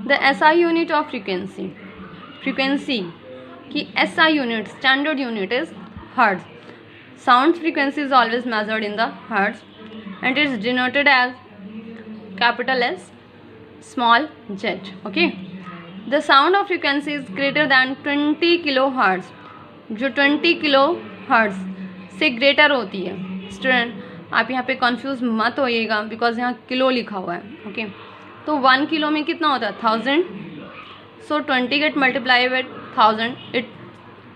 The SI unit of frequency. Frequency की SI unit, standard unit is hertz. Sound frequency is always measured in the hertz and it is denoted as capital S, small z. Okay. The sound of frequency is greater than 20 kilo hertz. जो 20 kilo hertz से greater होती है. Student, आप यहाँ पे confuse मत होइएगा because यहाँ kilo लिखा हुआ है. ओके. तो 1 किलो में कितना होता है? 1000. So 20 get multiply with 1000 it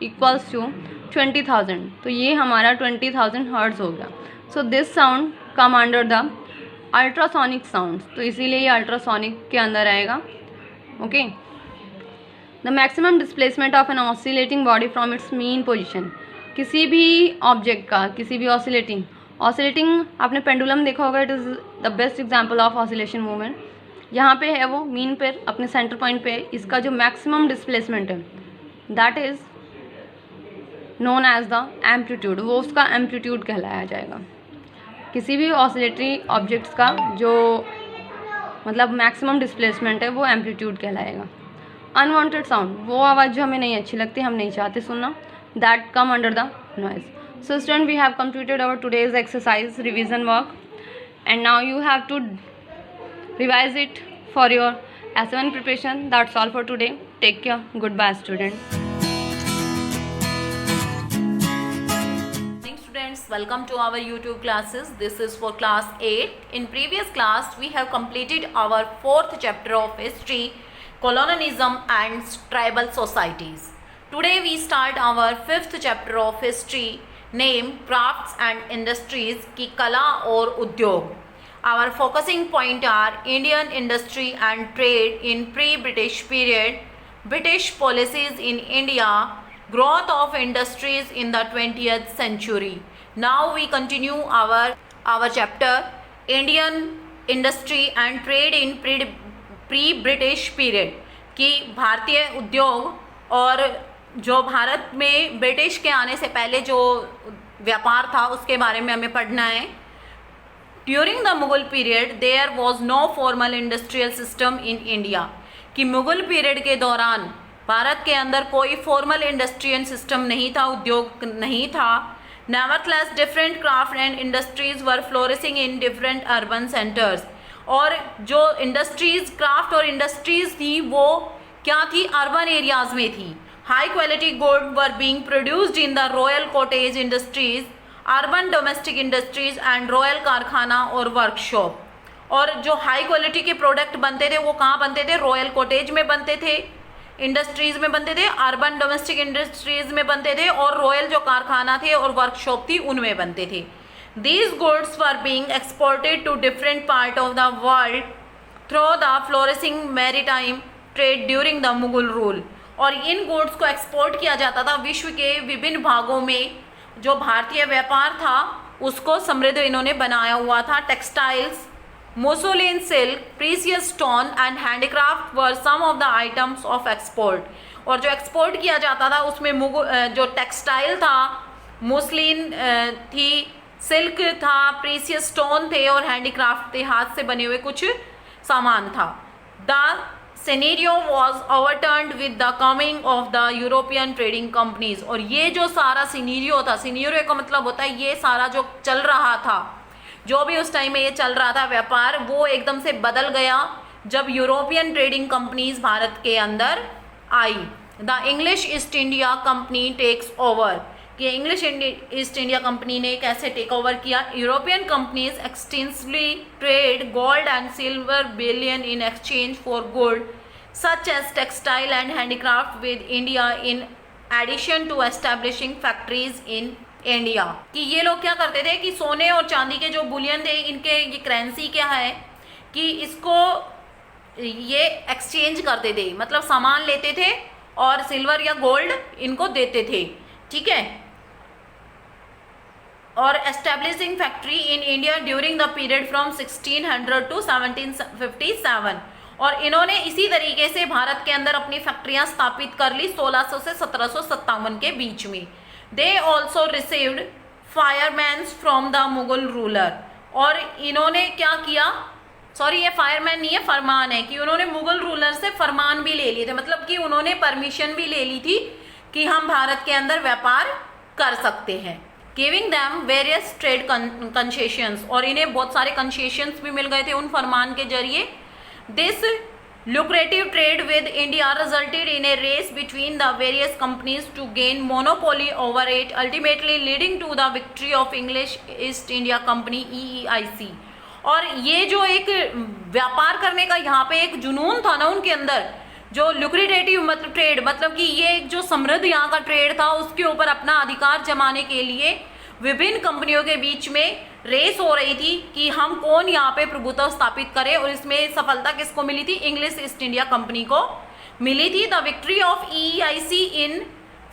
equals to 20,000. तो ये हमारा 20,000 हर्ट्ज हो गया. So this sound come under the ultrasonic sound. तो इसीलिए ये अल्ट्रासोनिक के अंदर आएगा. Okay. The maximum displacement of an oscillating body from its mean position. किसी भी ऑब्जेक्ट का, किसी भी ऑसिलेटिंग आपने पेंडुलम देखा होगा. It is the best example of oscillation movement. यहाँ पे है वो मीन पर अपने सेंटर पॉइंट पे, इसका जो मैक्सिमम डिस्प्लेसमेंट है that is known as the amplitude, वो उसका एम्पलीट्यूड कहलाया जाएगा। किसी भी ऑसिलेटरी ऑब्जेक्ट्स का जो मतलब मैक्सिमम डिस्प्लेसमेंट है वो एम्पलीट्यूड कहलाएगा। अनवांटेड साउंड, वो आवाज़ जो हमें नहीं अच्छी लगती, हम नहीं चाहते सुनना, that come under the noise. So student, we have completed our today's exercise revision work and now you have to revise it for your S1 preparation. That's all for today. Take care. Goodbye, student. Morning students, welcome to our YouTube classes. This is for class 8. In previous class we have completed our 4th chapter of history, colonialism and tribal societies. Today we start our 5th chapter of history, named crafts and industries की कला और उद्योग. Our focusing point are Indian industry and trade in pre-British period, British policies in India, growth of industries in the 20th century. Now we continue our chapter Indian industry and trade in pre-British period कि भारतीय उद्योग और जो भारत में British के आने से पहले जो व्यापार था उसके बारे में हमें पढ़ना है. During the Mughal period, there was no formal industrial system in India. कि मुगल पीरियड के दौरान भारत के अंदर कोई फॉर्मल इंडस्ट्रियल सिस्टम नहीं था, उद्योग नहीं था. Nevertheless, different craft and industries were flourishing in different urban centers. और जो इंडस्ट्रीज, क्राफ्ट और इंडस्ट्रीज थी वो क्या थी, अर्बन एरियाज में थी. High quality good were being produced in the royal cottage industries, urban domestic industries and royal कारखाना और वर्कशॉप. और जो हाई क्वालिटी के प्रोडक्ट बनते थे वो कहाँ बनते थे, रॉयल कॉटेज में बनते थे, इंडस्ट्रीज में बनते थे, अर्बन डोमेस्टिक इंडस्ट्रीज में बनते थे और रॉयल जो कारखाना थे और वर्कशॉप थी उनमें बनते थे. These goods were being exported to different part of the world through the flourishing maritime trade during the Mughal rule. और इन गुड्स को एक्सपोर्ट किया जाता था विश्व के विभिन्न भागों में. जो भारतीय व्यापार था उसको समृद्ध इन्होंने बनाया हुआ था. Textiles, muslin silk, precious stone and handicraft were some of the items of export. और जो एक्सपोर्ट किया जाता था उसमें जो टेक्सटाइल था, मुसलिन थी, सिल्क था, प्रीसियस स्टोन थे और हैंडीक्राफ्ट थे, हाथ से बने हुए कुछ सामान था. The scenario was ओवरटर्न्ड with the coming of the European trading companies. और ये जो सारा सिनेरियो था, सिनेरियो का मतलब होता है ये सारा जो चल रहा था, जो भी उस टाइम में ये चल रहा था व्यापार, वो एकदम से बदल गया जब यूरोपियन ट्रेडिंग कंपनीज भारत के अंदर आई. The English East India company takes over. कि इंग्लिश ईस्ट इंडिया कंपनी ने कैसे टेक ओवर किया. European companies extensively trade gold and silver bullion in exchange for good such as textile and handicraft with India in addition to establishing factories in India. कि ये लोग क्या करते थे कि सोने और चांदी के जो बुलियन थे, इनके ये करेंसी क्या है कि इसको ये एक्सचेंज करते थे, मतलब सामान लेते थे और सिल्वर या गोल्ड इनको देते थे. ठीक है. और establishing factory in India during the period from 1600 to 1757. और इन्होंने इसी तरीके से भारत के अंदर अपनी फैक्ट्रियां स्थापित कर ली 1600 से 1757 के बीच में. They also received firmans from the Mughal ruler. और इन्होंने क्या किया, सॉरी ये फायरमैन नहीं है, फरमान है, कि उन्होंने मुगल रूलर से फरमान भी ले लिए थे, मतलब कि उन्होंने परमिशन भी ले ली थी कि हम भारत के अंदर व्यापार कर सकते हैं. Giving them various trade concessions. और इन्हें बहुत सारे कंसेशंस भी मिल गए थे उन फरमान के जरिए. This lucrative trade with India resulted in a race between the various companies to gain monopoly over it, ultimately leading to the victory of English East India Company EEIC. और ये जो एक व्यापार करने का यहाँ पे एक जुनून था ना उनके अंदर, जो लुक्रेटिव मतलब ट्रेड, मतलब कि ये एक जो समृद्ध यहाँ का ट्रेड था उसके ऊपर अपना अधिकार जमाने के लिए विभिन्न कंपनियों के बीच में रेस हो रही थी कि हम कौन यहाँ पे प्रभुत्व स्थापित करें. और इसमें सफलता किसको मिली थी, इंग्लिश ईस्ट इंडिया कंपनी को मिली थी. The victory of EEIC in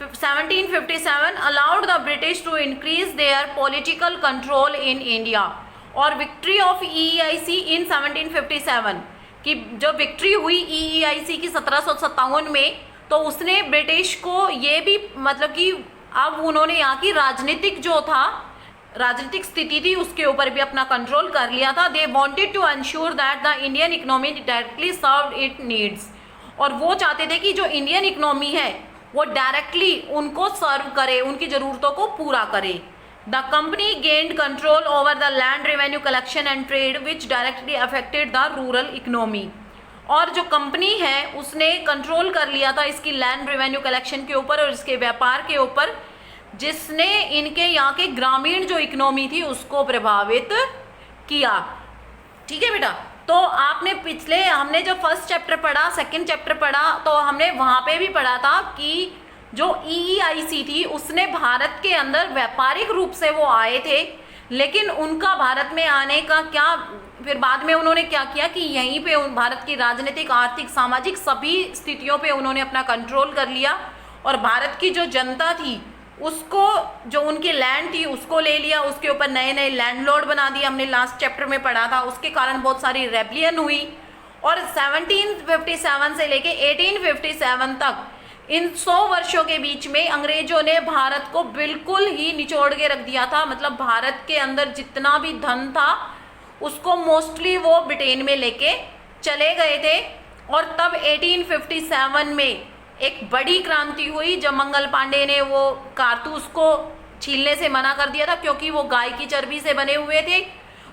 1757 allowed the British to increase their political control in India. और विक्ट्री ऑफ EEIC इन 1757 कि जब विक्ट्री हुई EEIC की 1757 में, तो उसने ब्रिटिश को ये भी मतलब कि अब उन्होंने यहाँ की राजनीतिक जो था, राजनीतिक स्थिति थी, उसके ऊपर भी अपना कंट्रोल कर लिया था। They wanted to ensure that the Indian economy directly served it needs, और वो चाहते थे कि जो इंडियन इकोनॉमी है वो डायरेक्टली उनको सर्व करे, उनकी ज़रूरतों को पूरा करे। The company gained control over the land revenue collection and trade which directly affected the rural economy, और जो कंपनी है उसने कंट्रोल कर लिया था इसकी लैंड रेवेन्यू कलेक्शन के ऊपर और इसके व्यापार के ऊपर, जिसने इनके यहाँ के ग्रामीण जो इकोनॉमी थी उसको प्रभावित किया। ठीक है बेटा, तो आपने पिछले हमने जब फर्स्ट चैप्टर पढ़ा, सेकंड चैप्टर पढ़ा, तो हमने वहाँ पे भी पढ़ा था कि जो EEIC थी उसने भारत के अंदर व्यापारिक रूप से वो आए थे, लेकिन उनका भारत में आने का क्या, फिर बाद में उन्होंने क्या किया कि यहीं पे भारत की राजनीतिक, आर्थिक, सामाजिक सभी स्थितियों पे उन्होंने अपना कंट्रोल कर लिया, और भारत की जो जनता थी उसको, जो उनकी लैंड थी उसको ले लिया, उसके ऊपर नए नए लैंडलॉर्ड बना दिए, हमने लास्ट चैप्टर में पढ़ा था। उसके कारण बहुत सारी रेबलियन हुई, और 1757 से लेके 1857 तक, इन 100 वर्षों के बीच में अंग्रेजों ने भारत को बिल्कुल ही निचोड़ के रख दिया था। मतलब भारत के अंदर जितना भी धन था उसको मोस्टली वो ब्रिटेन में लेके चले गए थे, और तब 1857 में एक बड़ी क्रांति हुई जब मंगल पांडे ने वो कारतूस को छीलने से मना कर दिया था, क्योंकि वो गाय की चर्बी से बने हुए थे।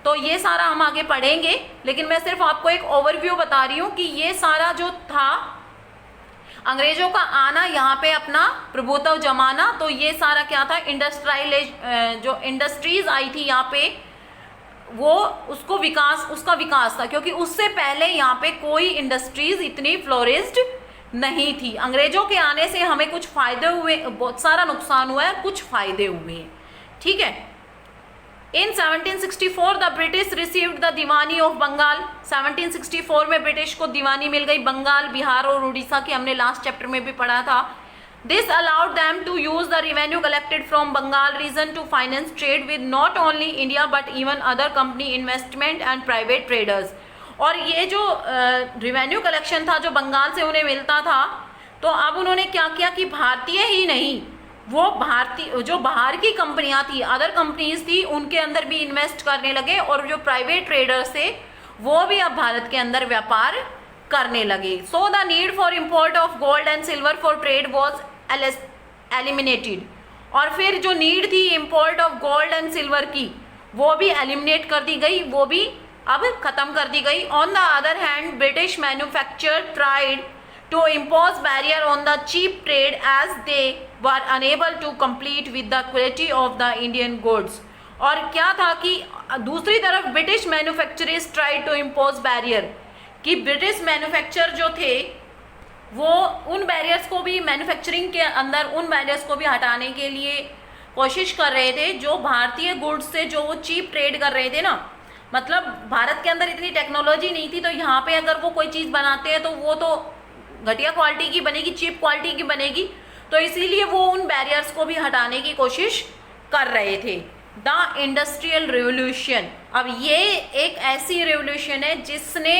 तो ये सारा हम आगे पढ़ेंगे, लेकिन मैं सिर्फ आपको एक ओवरव्यू बता रही हूँ कि ये सारा जो था, अंग्रेजों का आना, यहाँ पे अपना प्रभुत्व जमाना, तो ये सारा क्या था, जो इंडस्ट्रीज आई थी यहाँ पे, वो उसको उसका विकास था, क्योंकि उससे पहले यहाँ पे कोई इंडस्ट्रीज इतनी फ्लोरिस्ड नहीं थी। अंग्रेजों के आने से हमें कुछ फायदे हुए, बहुत सारा नुकसान हुआ है, कुछ फायदे हुए हैं। ठीक है। In 1764 the British received the diwani of Bengal. 1764 में ब्रिटिश को दीवानी मिल गई बंगाल, बिहार और उड़ीसा की, हमने लास्ट चैप्टर में भी पढ़ा था। This allowed them to use the revenue collected from Bengal region to finance trade with not only India but even other company, investment and private traders. और ये जो रेवेन्यू कलेक्शन था जो बंगाल से उन्हें मिलता था, तो अब उन्होंने क्या किया कि भारतीय ही नहीं, वो भारतीय जो बाहर की कंपनियां थी, अदर कंपनीज थी, उनके अंदर भी इन्वेस्ट करने लगे, और जो प्राइवेट ट्रेडर्स थे वो भी अब भारत के अंदर व्यापार करने लगे। So the need for import of gold and silver for trade was eliminated. और फिर जो नीड थी import of gold and silver की, वो भी एलिमिनेट कर दी गई, वो भी अब खत्म कर दी गई। On the other hand British manufacture tried to impose barrier on the cheap trade as they were unable to compete with the quality of the Indian goods। और क्या था कि दूसरी तरफ British manufacturers tried to impose barrier, कि British manufacture जो थे वो उन बैरियर्स को भी, मैन्युफैक्चरिंग के अंदर उन बैरियर्स को भी हटाने के लिए कोशिश कर रहे थे, जो भारतीय गुड्स से जो वो चीप ट्रेड कर रहे थे ना। मतलब भारत के अंदर इतनी टेक्नोलॉजी नहीं थी, तो यहाँ पे अगर वो कोई चीज़ बनाते हैं तो वो तो घटिया क्वालिटी की बनेगी, चीप क्वालिटी की बनेगी, तो इसीलिए वो उन बैरियर्स को भी हटाने की कोशिश कर रहे थे। द इंडस्ट्रियल रिवोल्यूशन, अब ये एक ऐसी रिवोल्यूशन है जिसने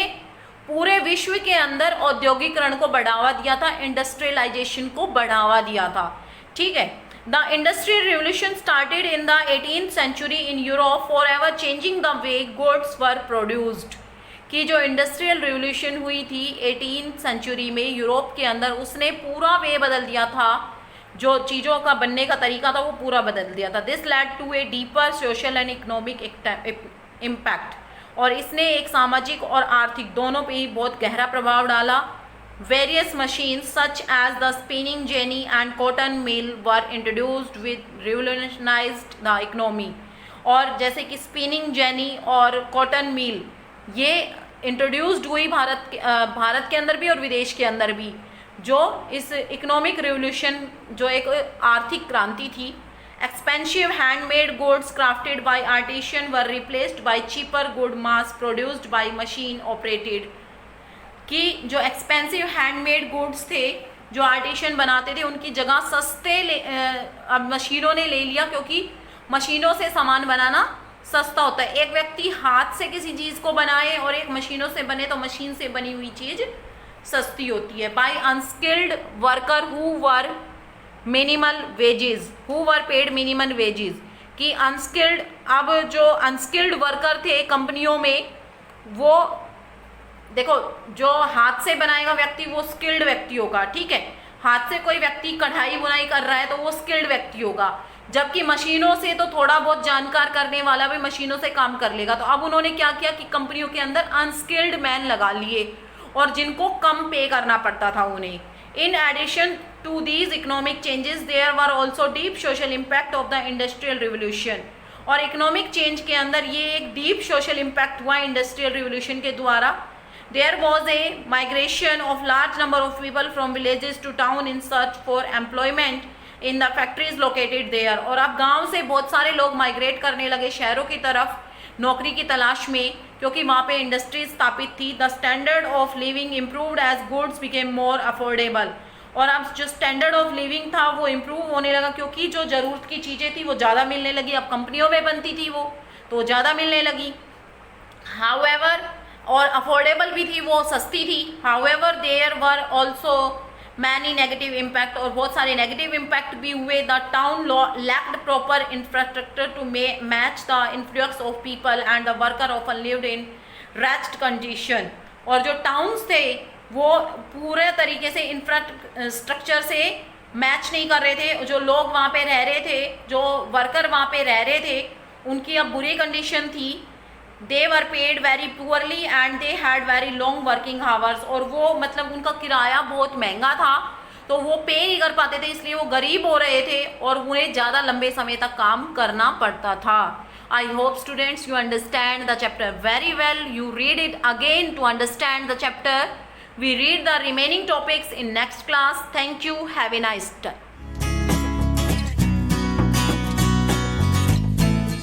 पूरे विश्व के अंदर औद्योगिकरण को बढ़ावा दिया था, इंडस्ट्रियलाइजेशन को बढ़ावा दिया था। ठीक है। The industrial revolution started in the 18th century in Europe, for ever changing the way goods were produced. कि जो इंडस्ट्रियल रिवोल्यूशन हुई थी 18th सेंचुरी में यूरोप के अंदर, उसने पूरा वे बदल दिया था, जो चीज़ों का बनने का तरीका था वो पूरा बदल दिया था। This led to a deeper social and economic impact, और इसने एक सामाजिक और आर्थिक दोनों पे ही बहुत गहरा प्रभाव डाला। Various machines such as the spinning jenny and cotton mill were introduced with revolutionised the economy. और जैसे कि स्पिनिंग जेनी और कॉटन मिल ये इंट्रोड्यूस्ड हुई भारत के अंदर भी और विदेश के अंदर भी, जो इस इकोनॉमिक रिवोल्यूशन, जो एक आर्थिक क्रांति थी। Expensive handmade goods crafted by artisan were replaced by cheaper good mass produced by machine operated. कि जो एक्सपेंसिव हैंडमेड गुड्स थे जो आर्टिशियन बनाते थे, उनकी जगह सस्ते अब मशीनों ने ले लिया, क्योंकि मशीनों से सामान बनाना सस्ता होता है। एक व्यक्ति हाथ से किसी चीज को बनाए और एक मशीनों से बने तो मशीन से बनी हुई चीज सस्ती होती है। By unskilled worker who were minimal wages, who were paid minimal wages, कि अनस्किल्ड, अब जो अनस्किल्ड वर्कर थे कंपनियों में, वो देखो जो हाथ से बनाएगा व्यक्ति वो स्किल्ड व्यक्ति होगा, ठीक है। हाथ से कोई व्यक्ति कढ़ाई बुनाई कर रहा है तो वो स्किल्ड व्यक्ति होगा, जबकि मशीनों से तो थोड़ा बहुत जानकार करने वाला भी मशीनों से काम कर लेगा। तो अब उन्होंने क्या किया कि कंपनियों के अंदर अनस्किल्ड मैन लगा लिए और जिनको कम पे करना पड़ता था उन्हें। In addition to these economic changes there were also deep social impact of the industrial revolution, और इकोनॉमिक चेंज के अंदर ये एक डीप सोशल इम्पैक्ट हुआ इंडस्ट्रियल रिवोल्यूशन के द्वारा। There was a migration of large number of people from villages to town in search for employment in the factories located there, और अब गांव से बहुत सारे लोग माइग्रेट करने लगे शहरों की तरफ नौकरी की तलाश में, क्योंकि वहाँ पे इंडस्ट्रीज स्थापित थी। The standard of living improved as goods became more affordable, और अब जो स्टैंडर्ड ऑफ लिविंग था वो इम्प्रूव होने लगा क्योंकि जो ज़रूरत की चीज़ें थी वो ज़्यादा मिलने लगी। अब कंपनियों में बनती थी वो तो ज़्यादा मिलने लगी। हाउएवर, और अफोर्डेबल भी थी, वो सस्ती थी। However there were also many negative impact, और बहुत सारे नेगेटिव इम्पैक्ट भी हुए। The town lacked proper infrastructure to match the influence of people and the worker often lived in rest condition, और जो टाउन्स थे वो पूरे तरीके से इंफ्रास्ट्रक्चर से मैच नहीं कर रहे थे। जो लोग वहाँ पे रह रहे थे, जो वर्कर वहाँ पे रह रहे थे, उनकी अब बुरी कंडीशन थी। They were paid very poorly and they had very long working hours, और वो मतलब उनका किराया बहुत महंगा था तो वो पे नहीं कर पाते थे, इसलिए वो गरीब हो रहे थे और उन्हें ज़्यादा लंबे समय तक काम करना पड़ता था। I hope students you understand the chapter very well. You read it again to understand the chapter. We read the remaining topics in next class. Thank you, have a nice day.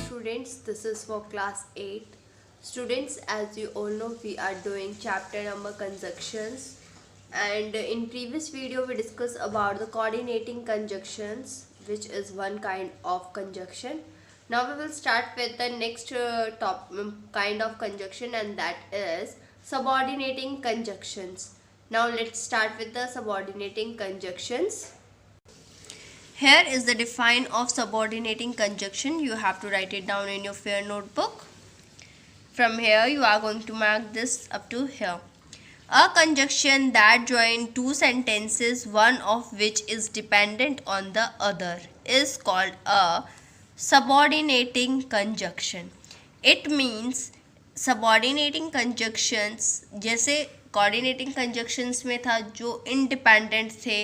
Students, this is for class 8. Students, as you all know, we are doing chapter number conjunctions, and in previous video we discussed about the coordinating conjunctions, which is one kind of conjunction. Now we will start with the next kind of conjunction, and that is subordinating conjunctions. Now let's start with the subordinating conjunctions. Here is the define of subordinating conjunction. You have to write it down in your fair notebook. From here you are going to mark this up to here. A conjunction that join two sentences, one of which is dependent on the other, is called a subordinating conjunction. It means subordinating conjunctions, जैसे coordinating conjunctions में था जो independent थे,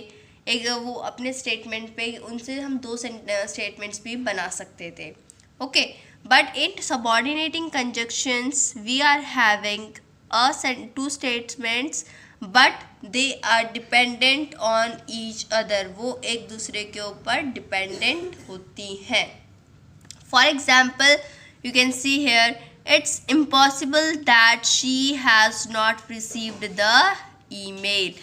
एक वो अपने statement पे उनसे हम दो स्टेटमेंट्स भी बना सकते थे, okay. But in subordinating conjunctions we are having two statements but they are dependent on each other, वो एक दूसरे के ऊपर डिपेंडेंट होती हैं। For example you can see here, it's impossible that she has not received the email.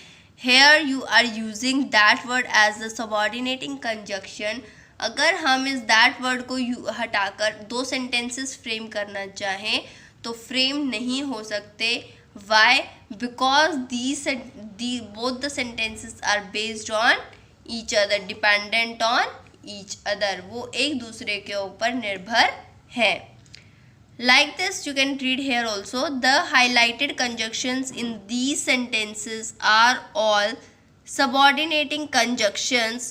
Here you are using that word as the subordinating conjunction. अगर हम इस that word को हटाकर दो sentences फ्रेम करना चाहें तो फ्रेम नहीं हो सकते। Why? Because both the sentences are based on each other, dependent on each other. वो एक दूसरे के ऊपर निर्भर हैं। Like this, you can read here also, the highlighted conjunctions in these sentences are all subordinating conjunctions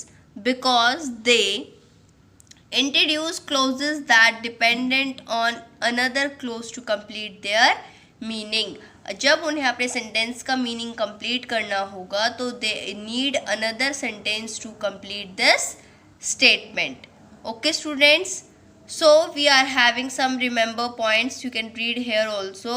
because they introduce clauses that dependent on another clause to complete their meaning. जब उन्हें अपने सेंटेंस का meaning complete करना होगा तो they need another sentence to complete this statement. Okay students? So we are having some remember points. You can read here also.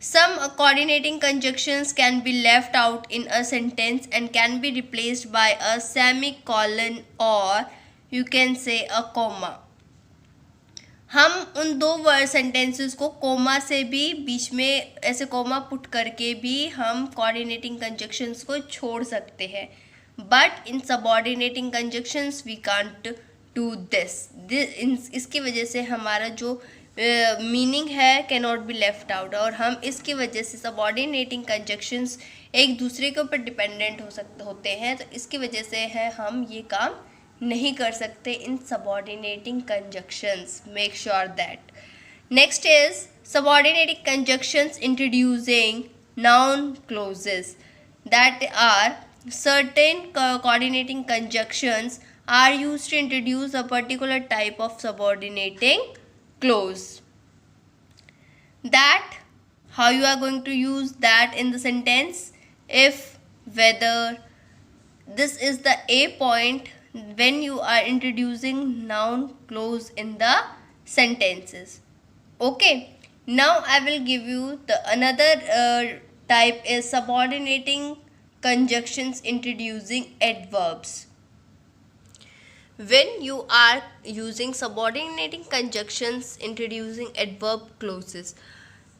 Some coordinating conjunctions can be left out in a sentence and can be replaced by a semicolon or you can say a comma. हम उन दो word sentences को coma से भी बीच में ऐसे coma put करके भी हम कोऑर्डिनेटिंग कंजक्शंस को छोड़ सकते हैं, but in subordinating conjunctions we can't do this. इसकी वजह से हमारा जो मीनिंग है can not be left out, और हम इसकी वजह से सबऑर्डिनेटिंग कंजक्शंस एक दूसरे के ऊपर डिपेंडेंट होते हैं, तो इसकी वजह से है हम ये काम नहीं कर सकते in subordinating conjunctions. Make sure that. Next is subordinating conjunctions introducing noun clauses. That are certain coordinating conjunctions are used to introduce a particular type of subordinating clause. That how you are going to use that in the sentence? If, whether. This is the A point when you are introducing noun clause in the sentences. Okay. Now I will give you the another type is subordinating conjunctions introducing adverbs. When you are using subordinating conjunctions introducing adverb clauses,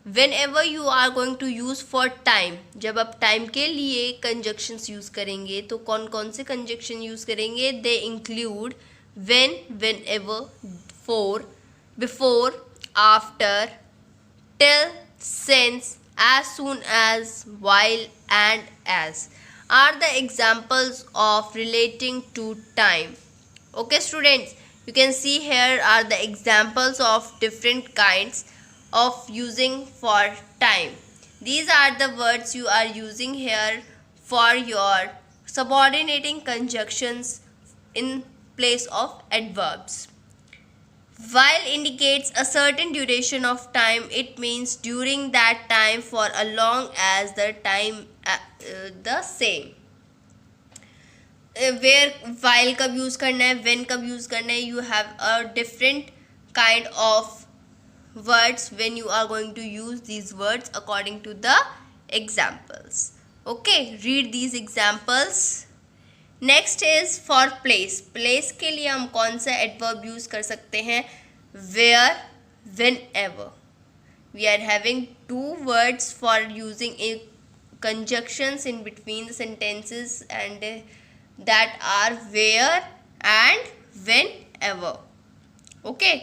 whenever you are going to use for time, जब आप time के लिए conjunctions use करेंगे तो कौन कौन से conjunction use करेंगे? They include when, whenever, for, before, after, till, since, as soon as, while, and as are the examples of relating to time. Okay students, you can see here are the examples of different kinds of using for time. These are the words you are using here for your subordinating conjunctions in place of adverbs. While indicates a certain duration of time, it means during that time for as long as the time the same. Where while कब use करना है, when कब use करना है, you have a different kind of words when you are going to use these words according to the examples. Okay, read these examples. Next is for place. Place के लिए हम कौन सा एडवर्ब यूज कर सकते हैं? Where, whenever. We are having two words for using a conjunctions in between the sentences, and that are where and whenever. Okay,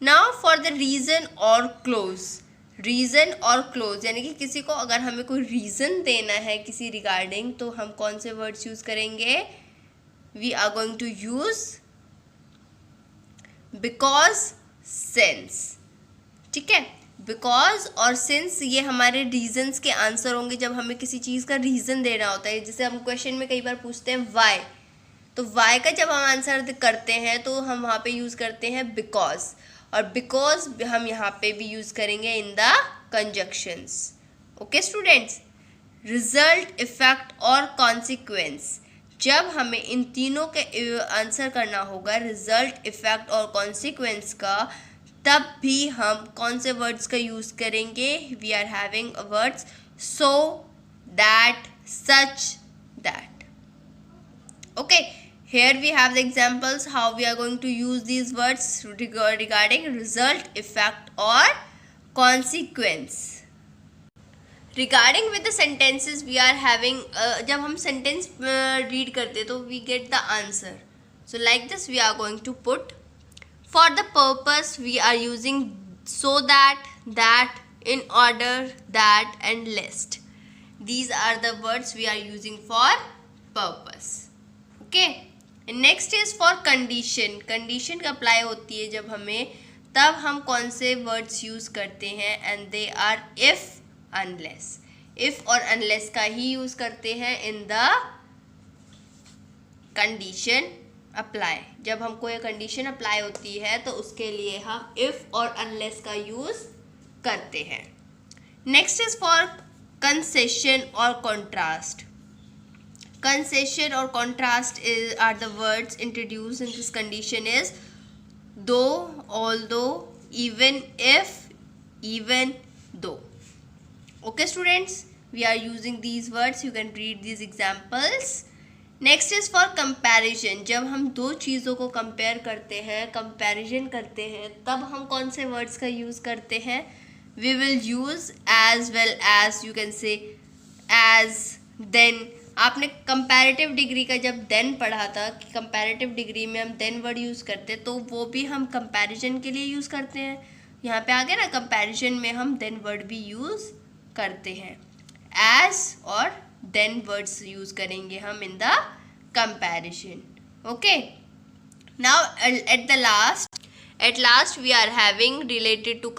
now for the reason or clause. Reason और close यानी कि किसी को अगर हमें कोई reason देना है किसी रिगार्डिंग, तो हम कौन से वर्ड्स यूज़ करेंगे? We are going to use because, since. ठीक है, बिकॉज और सिंस ये हमारे रीजंस के आंसर होंगे जब हमें किसी चीज़ का रीज़न देना होता है. जैसे हम क्वेश्चन में कई बार पूछते हैं वाई, तो वाई का जब हम आंसर करते हैं तो हम वहाँ पे यूज़ करते हैं बिकॉज, और बिकॉज हम यहाँ पे भी यूज़ करेंगे in the conjunctions. Okay students, result, effect और कॉन्सिक्वेंस. जब हमें इन तीनों के आंसर करना होगा, रिजल्ट, इफेक्ट और कॉन्सिक्वेंस का, तब भी हम कौन से वर्ड्स का यूज़ करेंगे? We are having words so, that, such, that. Okay, here we have the examples how we are going to use these words regarding result, effect or consequence. Regarding with the sentences we are having जब हम sentence read करते तो we get the answer. So like this we are going to put for the purpose we are using so that, in order, that and lest. These are the words we are using for purpose. Okay. Next is for condition. Condition का apply होती है जब हमें, तब हम कौन से words use करते हैं? And they are if, unless. If और अनलेस का ही यूज़ करते हैं इन द कंडीशन अप्लाई. जब हम कोई कंडीशन अप्लाई होती है तो उसके लिए हम इफ़ और अनलेस का यूज़ करते हैं. नेक्स्ट इज फॉर कंसेशन और contrast. Concession or contrast are the words introduced in this condition is though, although, even if, even though. Okay students, we are using these words. You can read these examples. Next is for comparison. जब हम दो चीज़ों को compare करते हैं, comparison करते हैं, तब हम कौन से words का use करते हैं? We will use as well as, you can say as, then. आपने कंपैरेटिव डिग्री का जब देन पढ़ा था कि कंपैरेटिव डिग्री में हम देन वर्ड यूज़ करते हैं, तो वो भी हम कंपैरिजन के लिए यूज़ करते हैं. यहाँ पे आ गया ना, कंपैरिजन में हम देन वर्ड भी यूज़ करते हैं, एज और देन वर्ड्स यूज़ करेंगे हम in the comparison. Okay, now at last we are having related to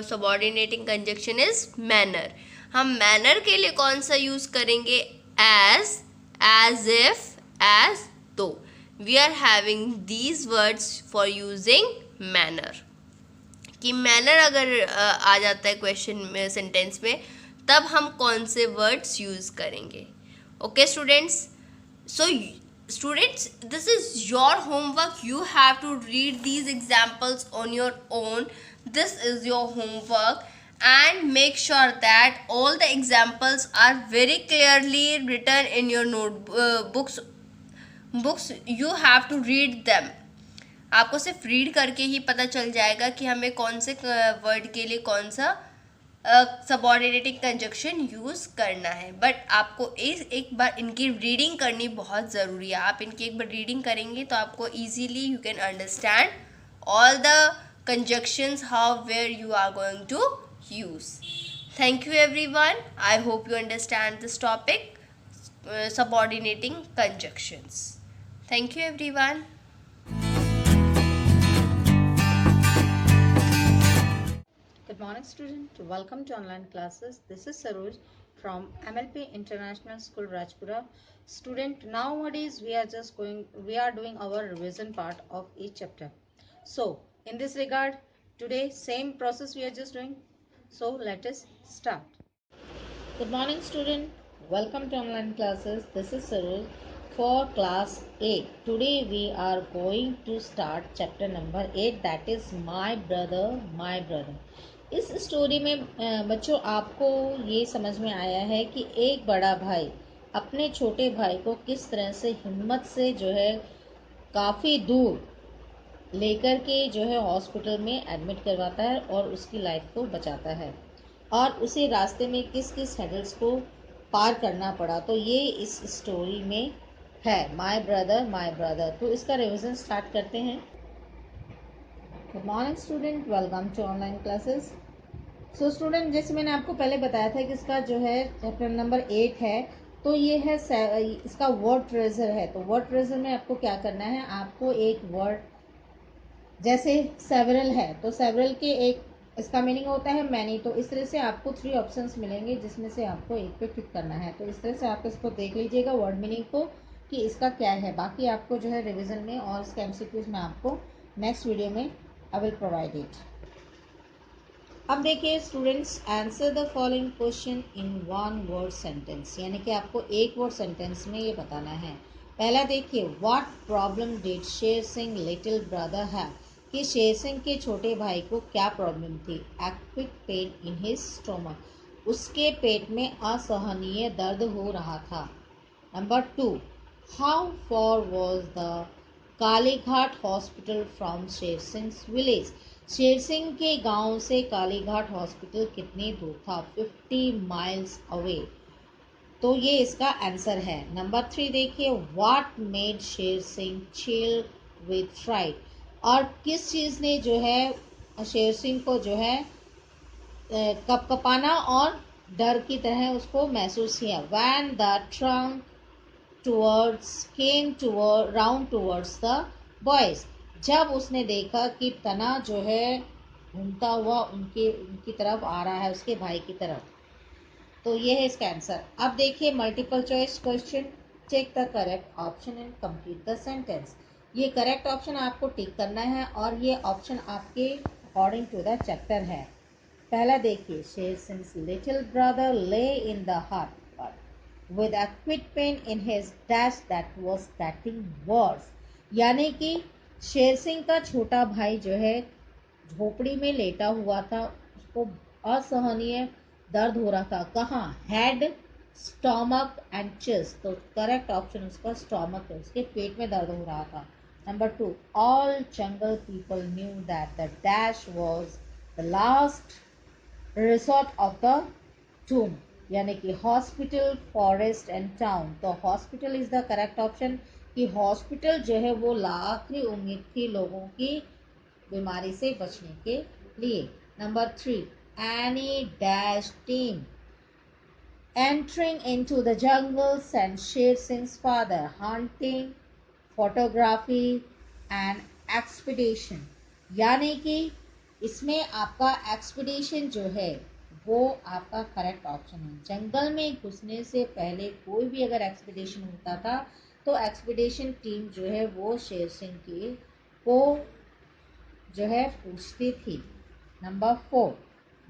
subordinating conjunction is manner. हम manner के लिए कौन सा यूज़ करेंगे? as if, as though. We are having these words for using manner. कि manner अगर आ जाता है क्वेश्चन में, सेंटेंस में, तब हम कौन से वर्ड्स यूज़ करेंगे. Okay students, so students, this is your homework. You have to read these examples on your own. This is your homework and make sure that all the examples are very clearly written in your notebooks. You have to read them. आपको सिर्फ read करके ही पता चल जाएगा कि हमें कौन से वर्ड के लिए कौन सा सबऑर्डिनेटिंग कंजक्शन यूज़ करना है. बट आपको एक बार इनकी रीडिंग करनी बहुत ज़रूरी है. आप इनकी एक बार रीडिंग करेंगे तो आपको easily you can understand all the conjunctions how where you are going to use. Thank you everyone. I hope you understand this topic, subordinating conjunctions. Thank you everyone. Good morning student, welcome to online classes. This is Saroj from MLP International School Rajpura. Student, nowadays we are doing our revision part of each chapter. So in this regard, today same process we are just doing. So let us start. Good morning student, welcome to online classes. This is Saroj for class 8. Today we are going to start chapter number 8, that is my brother. इस story में बच्चों आपको ये समझ में आया है कि एक बड़ा भाई अपने छोटे भाई को किस तरह से हिम्मत से जो है काफ़ी दूर लेकर के जो है हॉस्पिटल में एडमिट करवाता है और उसकी लाइफ को बचाता है, और उसी रास्ते में किस किस हैडल्स को पार करना पड़ा. तो ये इस स्टोरी में है, माय ब्रदर. तो इसका रिवीजन स्टार्ट करते हैं. Good morning student, welcome to online classes. So student, जैसे मैंने आपको पहले बताया था कि इसका जो है चैप्टर नंबर 8 है, तो ये है इसका वर्ड ट्रेजर है. तो वर्ड ट्रेजर में आपको क्या करना है, आपको एक वर्ड जैसे सेवरल है, तो सेवरल के एक इसका मीनिंग होता है मैनी. तो इस तरह से आपको 3 ऑप्शंस मिलेंगे जिसमें से आपको एक पे टिक करना है. तो इस तरह से आप इसको देख लीजिएगा वर्ड मीनिंग को कि इसका क्या है. बाकी आपको जो है रिवीजन में और इसके एमसीक्यूज में आपको नेक्स्ट वीडियो में आई विल प्रोवाइड इट. अब देखिए students, answer the following question in 1 word sentence, यानी कि आपको एक वर्ड सेंटेंस में ये बताना है. पहला देखिए, what problem did Sher Singh little brother have, कि शेर सिंह के छोटे भाई को क्या प्रॉब्लम थी. एक्विक पेन इन हिज स्टोमक, उसके पेट में असहनीय दर्द हो रहा था. Number 2, how for was the Kalighat hospital from Sher Singh village, शेर सिंह के गांव से कालीघाट हॉस्पिटल कितनी दूर था. 50 माइल्स अवे. तो ये इसका आंसर है. नंबर 3 देखिए, what made Sher Singh chill with freight, और किस चीज़ ने जो है शेर सिंह को जो है कपकपाना और डर की तरह उसको महसूस किया. When the trunk came round towards the boys, जब उसने देखा कि तना जो है घूमता हुआ उनकी तरफ आ रहा है, उसके भाई की तरफ. तो ये है इसका आंसर. अब देखिए multiple choice question, check the correct option and complete the sentence. ये करेक्ट ऑप्शन आपको टिक करना है और ये ऑप्शन आपके अकॉर्डिंग टू द चैप्टर है. पहला देखिए, शेर सिंह लिटिल ब्रदर ले इन द हट with acute pain in his dash that was getting worse, यानी कि शेर सिंह का छोटा भाई जो है झोपड़ी में लेटा हुआ था, उसको असहनीय दर्द हो रहा था. कहाँ? Head, stomach and chest. तो करेक्ट ऑप्शन उसका स्टोमक है, उसके पेट में दर्द हो रहा था. Number 2, all jungle people knew that the dash was the last resort of the टूम, यानी कि हॉस्पिटल, फॉरेस्ट एंड टाउन. तो hospital is the correct option, कि हॉस्पिटल जो है वो आखिरी उम्मीद थी लोगों की बीमारी से बचने के लिए. Number 3, Annie dash team. Entering into the jungle sent Sher Singh's father hunting, photography and expedition. यानी कि इसमें आपका एक्सपीडिशन जो है वो आपका करेक्ट ऑप्शन है। जंगल में घुसने से पहले कोई भी अगर एक्सपीडिशन होता था तो एक्सपीडिशन टीम जो है वो शेर सिंह की को जो है पूछती थी। Number 4,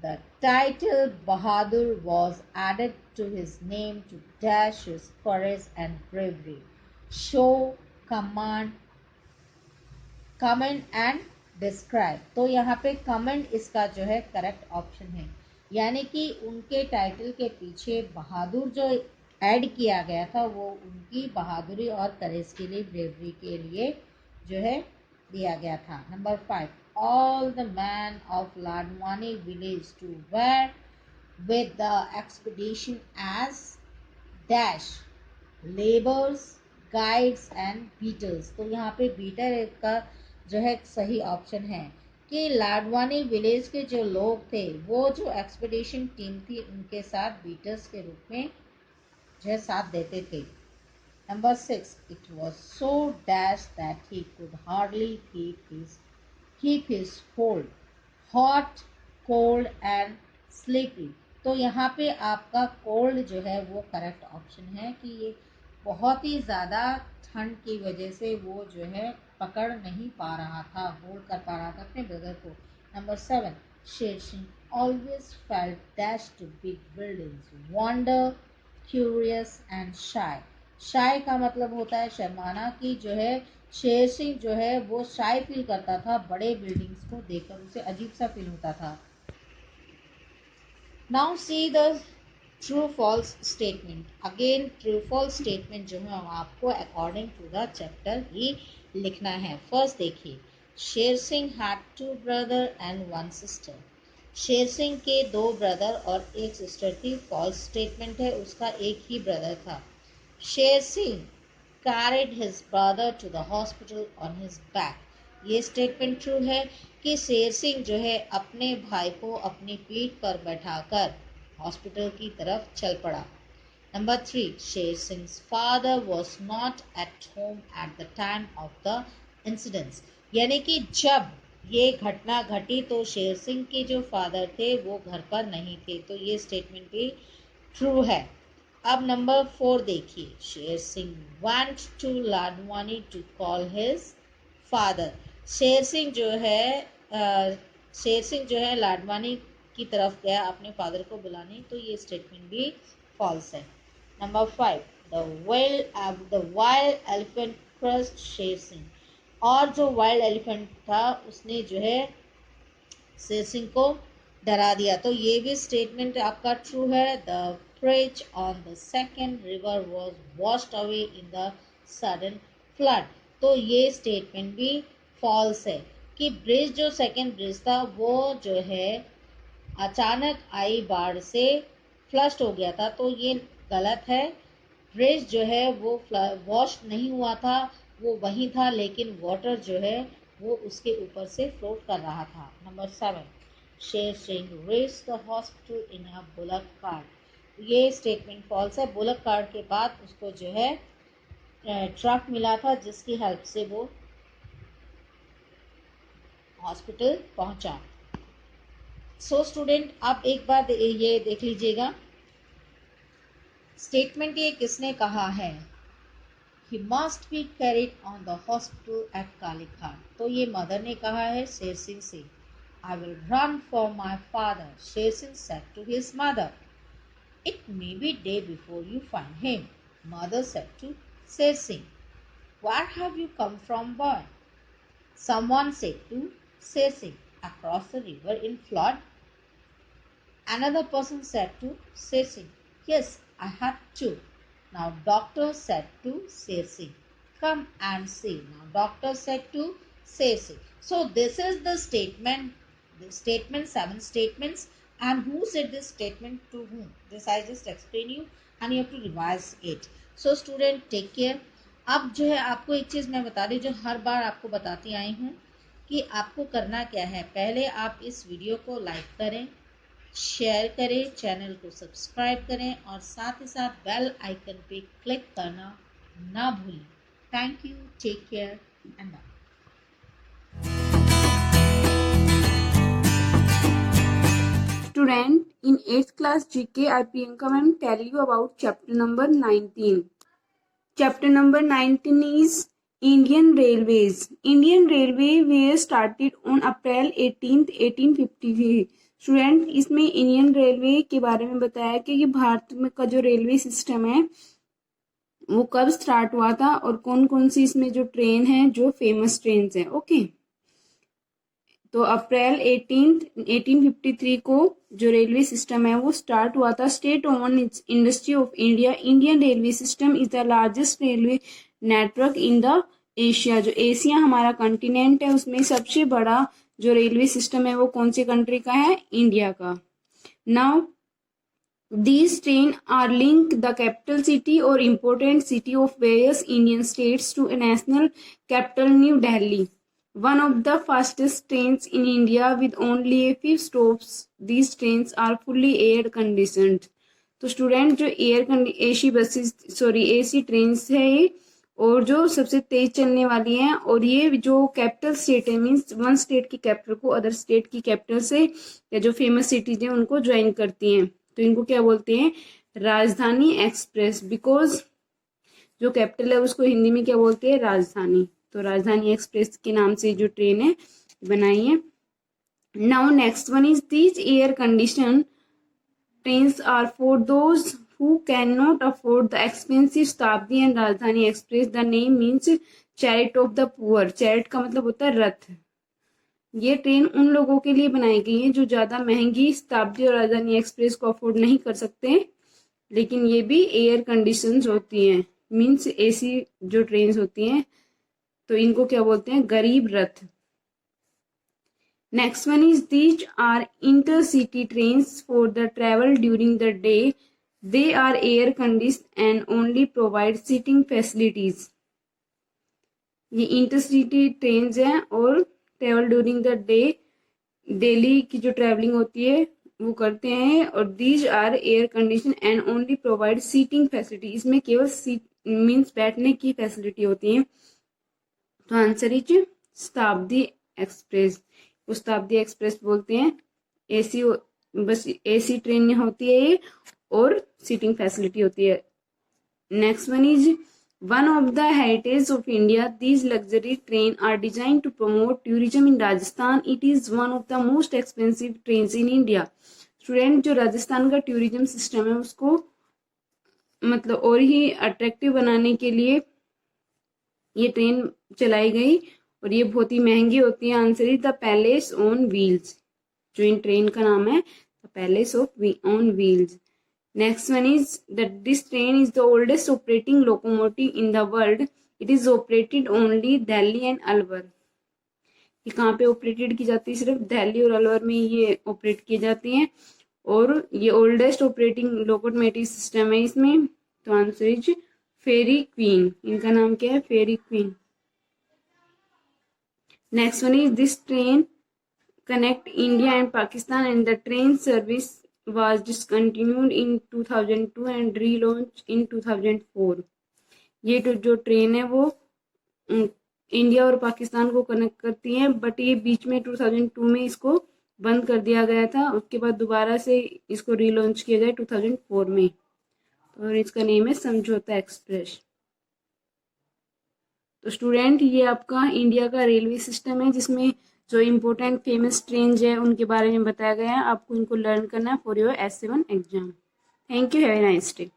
the title Bahadur was added to his name to dash his courage and bravery, show, command, comment and describe. तो यहाँ पे कमेंट इसका जो है करेक्ट ऑप्शन है, यानी कि उनके टाइटल के पीछे बहादुर जो ऐड किया गया था वो उनकी बहादुरी और करेज के लिए, ब्रेवरी के लिए जो है दिया गया था। Number 5, all the man of Ladwani village to were with the expedition as dash labours, guides and beaters. तो यहाँ पे बीटर का जो है सही ऑप्शन है कि लाडवानी विलेज के जो लोग थे वो जो एक्सपीडिशन टीम थी उनके साथ बीटर्स के रूप में जो है साथ देते थे। Number 6, it was so dash that he could hardly keep his hold, hot, cold and sleepy। तो यहाँ पे आपका कोल्ड जो है वो करेक्ट ऑप्शन है कि ये बहुत ही ज़्यादा ठंड की वजह से वो जो है पकड़ नहीं पा रहा था, होल्ड कर पा रहा था अपने ब्रदर को। Number 7, Sher Singh always felt dash to big buildings, wonder, curious and shy. Shy का मतलब होता है शर्माना, कि जो है शेर सिंह जो है वो शाय फील करता था, बड़े बिल्डिंग्स को देखकर उसे अजीब सा फील होता था। Now see the true false statement. Again true false statement जो है आपको अकॉर्डिंग टू द चैप्टर ही लिखना है। फर्स्ट देखिए, Sher Singh had 2 brother and 1 sister. Sher Singh के 2 ब्रदर और 1 सिस्टर थी। फॉल्स स्टेटमेंट है, उसका एक ही ब्रदर था। Sher Singh carried his brother to the hospital on his back। ये स्टेटमेंट ट्रू है कि शेर सिंह जो है अपने भाई को अपनी पीठ पर बैठाकर हॉस्पिटल की तरफ चल पड़ा। नंबर 3, शेर सिंह's father was not at home at the time of the incidents। यानी कि जब ये घटना घटी तो शेर सिंह के जो फादर थे वो घर पर नहीं थे। तो ये स्टेटमेंट भी ट्रू है। अब नंबर 4 देखिए, Sher Singh went to Ladwani to call his father. Sher Singh जो है लाडवानी की तरफ गया अपने फादर को बुलाने। तो ये स्टेटमेंट भी फॉल्स है। Number 5, the wild elephant crossed Sher Singh. और जो वाइल्ड एलिफेंट था उसने जो है शेर सिंह को डरा दिया। तो ये भी स्टेटमेंट आपका ट्रू है। The bridge on the second river was washed away in the sudden flood. तो ये स्टेटमेंट भी फॉल्स है कि ब्रिज जो सेकेंड ब्रिज था वो जो है अचानक आई बाढ़ से फ्लश्ड हो गया था। तो ये गलत है। ब्रिज जो है वो वॉश नहीं हुआ था, वो वहीं था, लेकिन वाटर जो है वो उसके ऊपर से फ्लोट कर रहा था। Number 7, Sher Singh raised the hospital in a bullock cart. ये स्टेटमेंट फॉल्स है। बुलक कार्ट के बाद उसको जो है ट्रक मिला था जिसकी हेल्प से वो हॉस्पिटल पहुंचा। सो स्टूडेंट आप एक बार ये देख लीजिएगा स्टेटमेंट ये किसने कहा है। He must be carried on the hospital at Kalikhan। तो ये मदर ने कहा है शेर सिंह से। I will run for my father, Sher Singh said to his mother। It may be day before you find him, mother said to Sher Singh. Where have you come from, boy? Someone said to Sher Singh. Across the river in flood? Another person said to Sher Singh, Yes, I had to। Now doctor said to Sher Singh, Come and see। Now doctor said to Sher Singh. So this is the statement, 7 statements, and who said this statement to whom? This I just explain you and you have to revise it। So student take care। अब जो है आपको एक चीज़ मैं बता रही हूँ जो हर बार आपको बताती आई हूँ कि आपको करना क्या है। पहले आप इस वीडियो को लाइक करें, शेयर करें, चैनल को सब्सक्राइब करें और साथ ही साथ बेल आइकन पे क्लिक करना ना भूलें। Thank you, take care and bye. Student, in 8th class GK, I Priyanka ma'am tell you about chapter number 19. Chapter number 19 is Indian Railways. Indian Railway were started on April 18th, 1853. Student, इसमें Indian railway के बारे में बताया कि ये भारत में का जो रेलवे सिस्टम है वो कब स्टार्ट हुआ था और कौन कौन सी इसमें जो ट्रेन है जो फेमस ट्रेन है। ओके, तो अप्रैल 1853 को जो रेलवे सिस्टम है वो स्टार्ट हुआ था। State own industry of India, Indian railway system is the largest railway network in the Asia. जो एशिया हमारा कॉन्टिनेंट है उसमें सबसे बड़ा जो रेलवे सिस्टम है वो कौन सी कंट्री का है? इंडिया का। Now these trains are link the capital city or important city of various Indian states to a national capital New Delhi. One of the fastest trains in India with only a few stops. These trains are fully air conditioned. तो student जो AC train है ये, और जो सबसे तेज चलने वाली हैं, और ये जो कैपिटल स्टेट है मीन्स वन स्टेट की कैपिटल को अदर स्टेट की कैपिटल से या जो फेमस सिटीज हैं उनको ज्वाइन करती हैं। तो इनको क्या बोलते हैं? राजधानी एक्सप्रेस। बिकॉज जो कैपिटल है उसको हिंदी में क्या बोलते हैं? राजधानी। तो राजधानी एक्सप्रेस के नाम से जो ट्रेन है बनाई है। Now next one is these air condition trains are for those who cannot afford the expensive Shatabdi and Rajdhani Express. The name means chariot of the poor. chariot का मतलब होता है रथ। ये ट्रेन उन लोगों के लिए बनाई गई है जो ज़्यादा महंगी शताब्दी और राजधानी एक्सप्रेस को अफोर्ड नहीं कर सकते, लेकिन ये भी एयर कंडीशंस होती हैं, मीन्स एसी जो ट्रेन होती हैं, तो इनको क्या बोलते हैं? Garib Rath. Next one is these are intercity trains for the travel during the day. They are air conditioned and only provide seating facilities. ये इंटरसिटी ट्रेन्स हैं और travel during the day, daily की जो ट्रैवलिंग होती है वो करते हैं। और these are air condition and only provide seating facility. इसमें केवल सीट मीन्स बैठने की फैसिलिटी होती है। तो आंसर इज शताब्दी एक्सप्रेस। वो शताब्दी एक्सप्रेस बोलते हैं। एसी बस एसी ट्रेन होती है ये और सीटिंग फैसिलिटी होती है। Next one is one of the heritage of India. These luxury train are design to promote tourism in Rajasthan. It is one of the most expensive train in India. Student, जो राजस्थान का tourism system है उसको मतलब और ही attractive बनाने के लिए ये ट्रेन चलाई गई और ये बहुत ही महंगी होती है। Answer is the palace on wheels. जो इन ट्रेन का नाम है the palace of on wheels. Next one is that this train is the oldest operating locomotive in the world. It is operated only Delhi and Alwar. ये कहाँ पे operated की जाती है? सिर्फ दिल्ली और अलवर में ये ऑपरेट की जाती हैं और ये ओल्डेस्ट ऑपरेटिंग लोकोमोटिव सिस्टम है इसमें। तो आंसर इज फेरी क्वीन। इनका नाम क्या है? Fairy queen. Next one is this train connect India and Pakistan and the train service was discontinued in 2002 and relaunched in 2004. ये जो ट्रेन है वो इंडिया और पाकिस्तान को कनेक्ट करती है, बट ये बीच में 2002 में इसको बंद कर दिया गया था। उसके बाद दोबारा से इसको रीलॉन्च किया गया 2004 में, और इसका नेम है समझौता एक्सप्रेस। तो स्टूडेंट, ये आपका इंडिया का रेलवे सिस्टम है जिसमें जो इम्पोर्टेंट फेमस ट्रेन है उनके बारे में बताया गया है। आपको इनको लर्न करना है for your S7 exam. Thank you, have a nice day.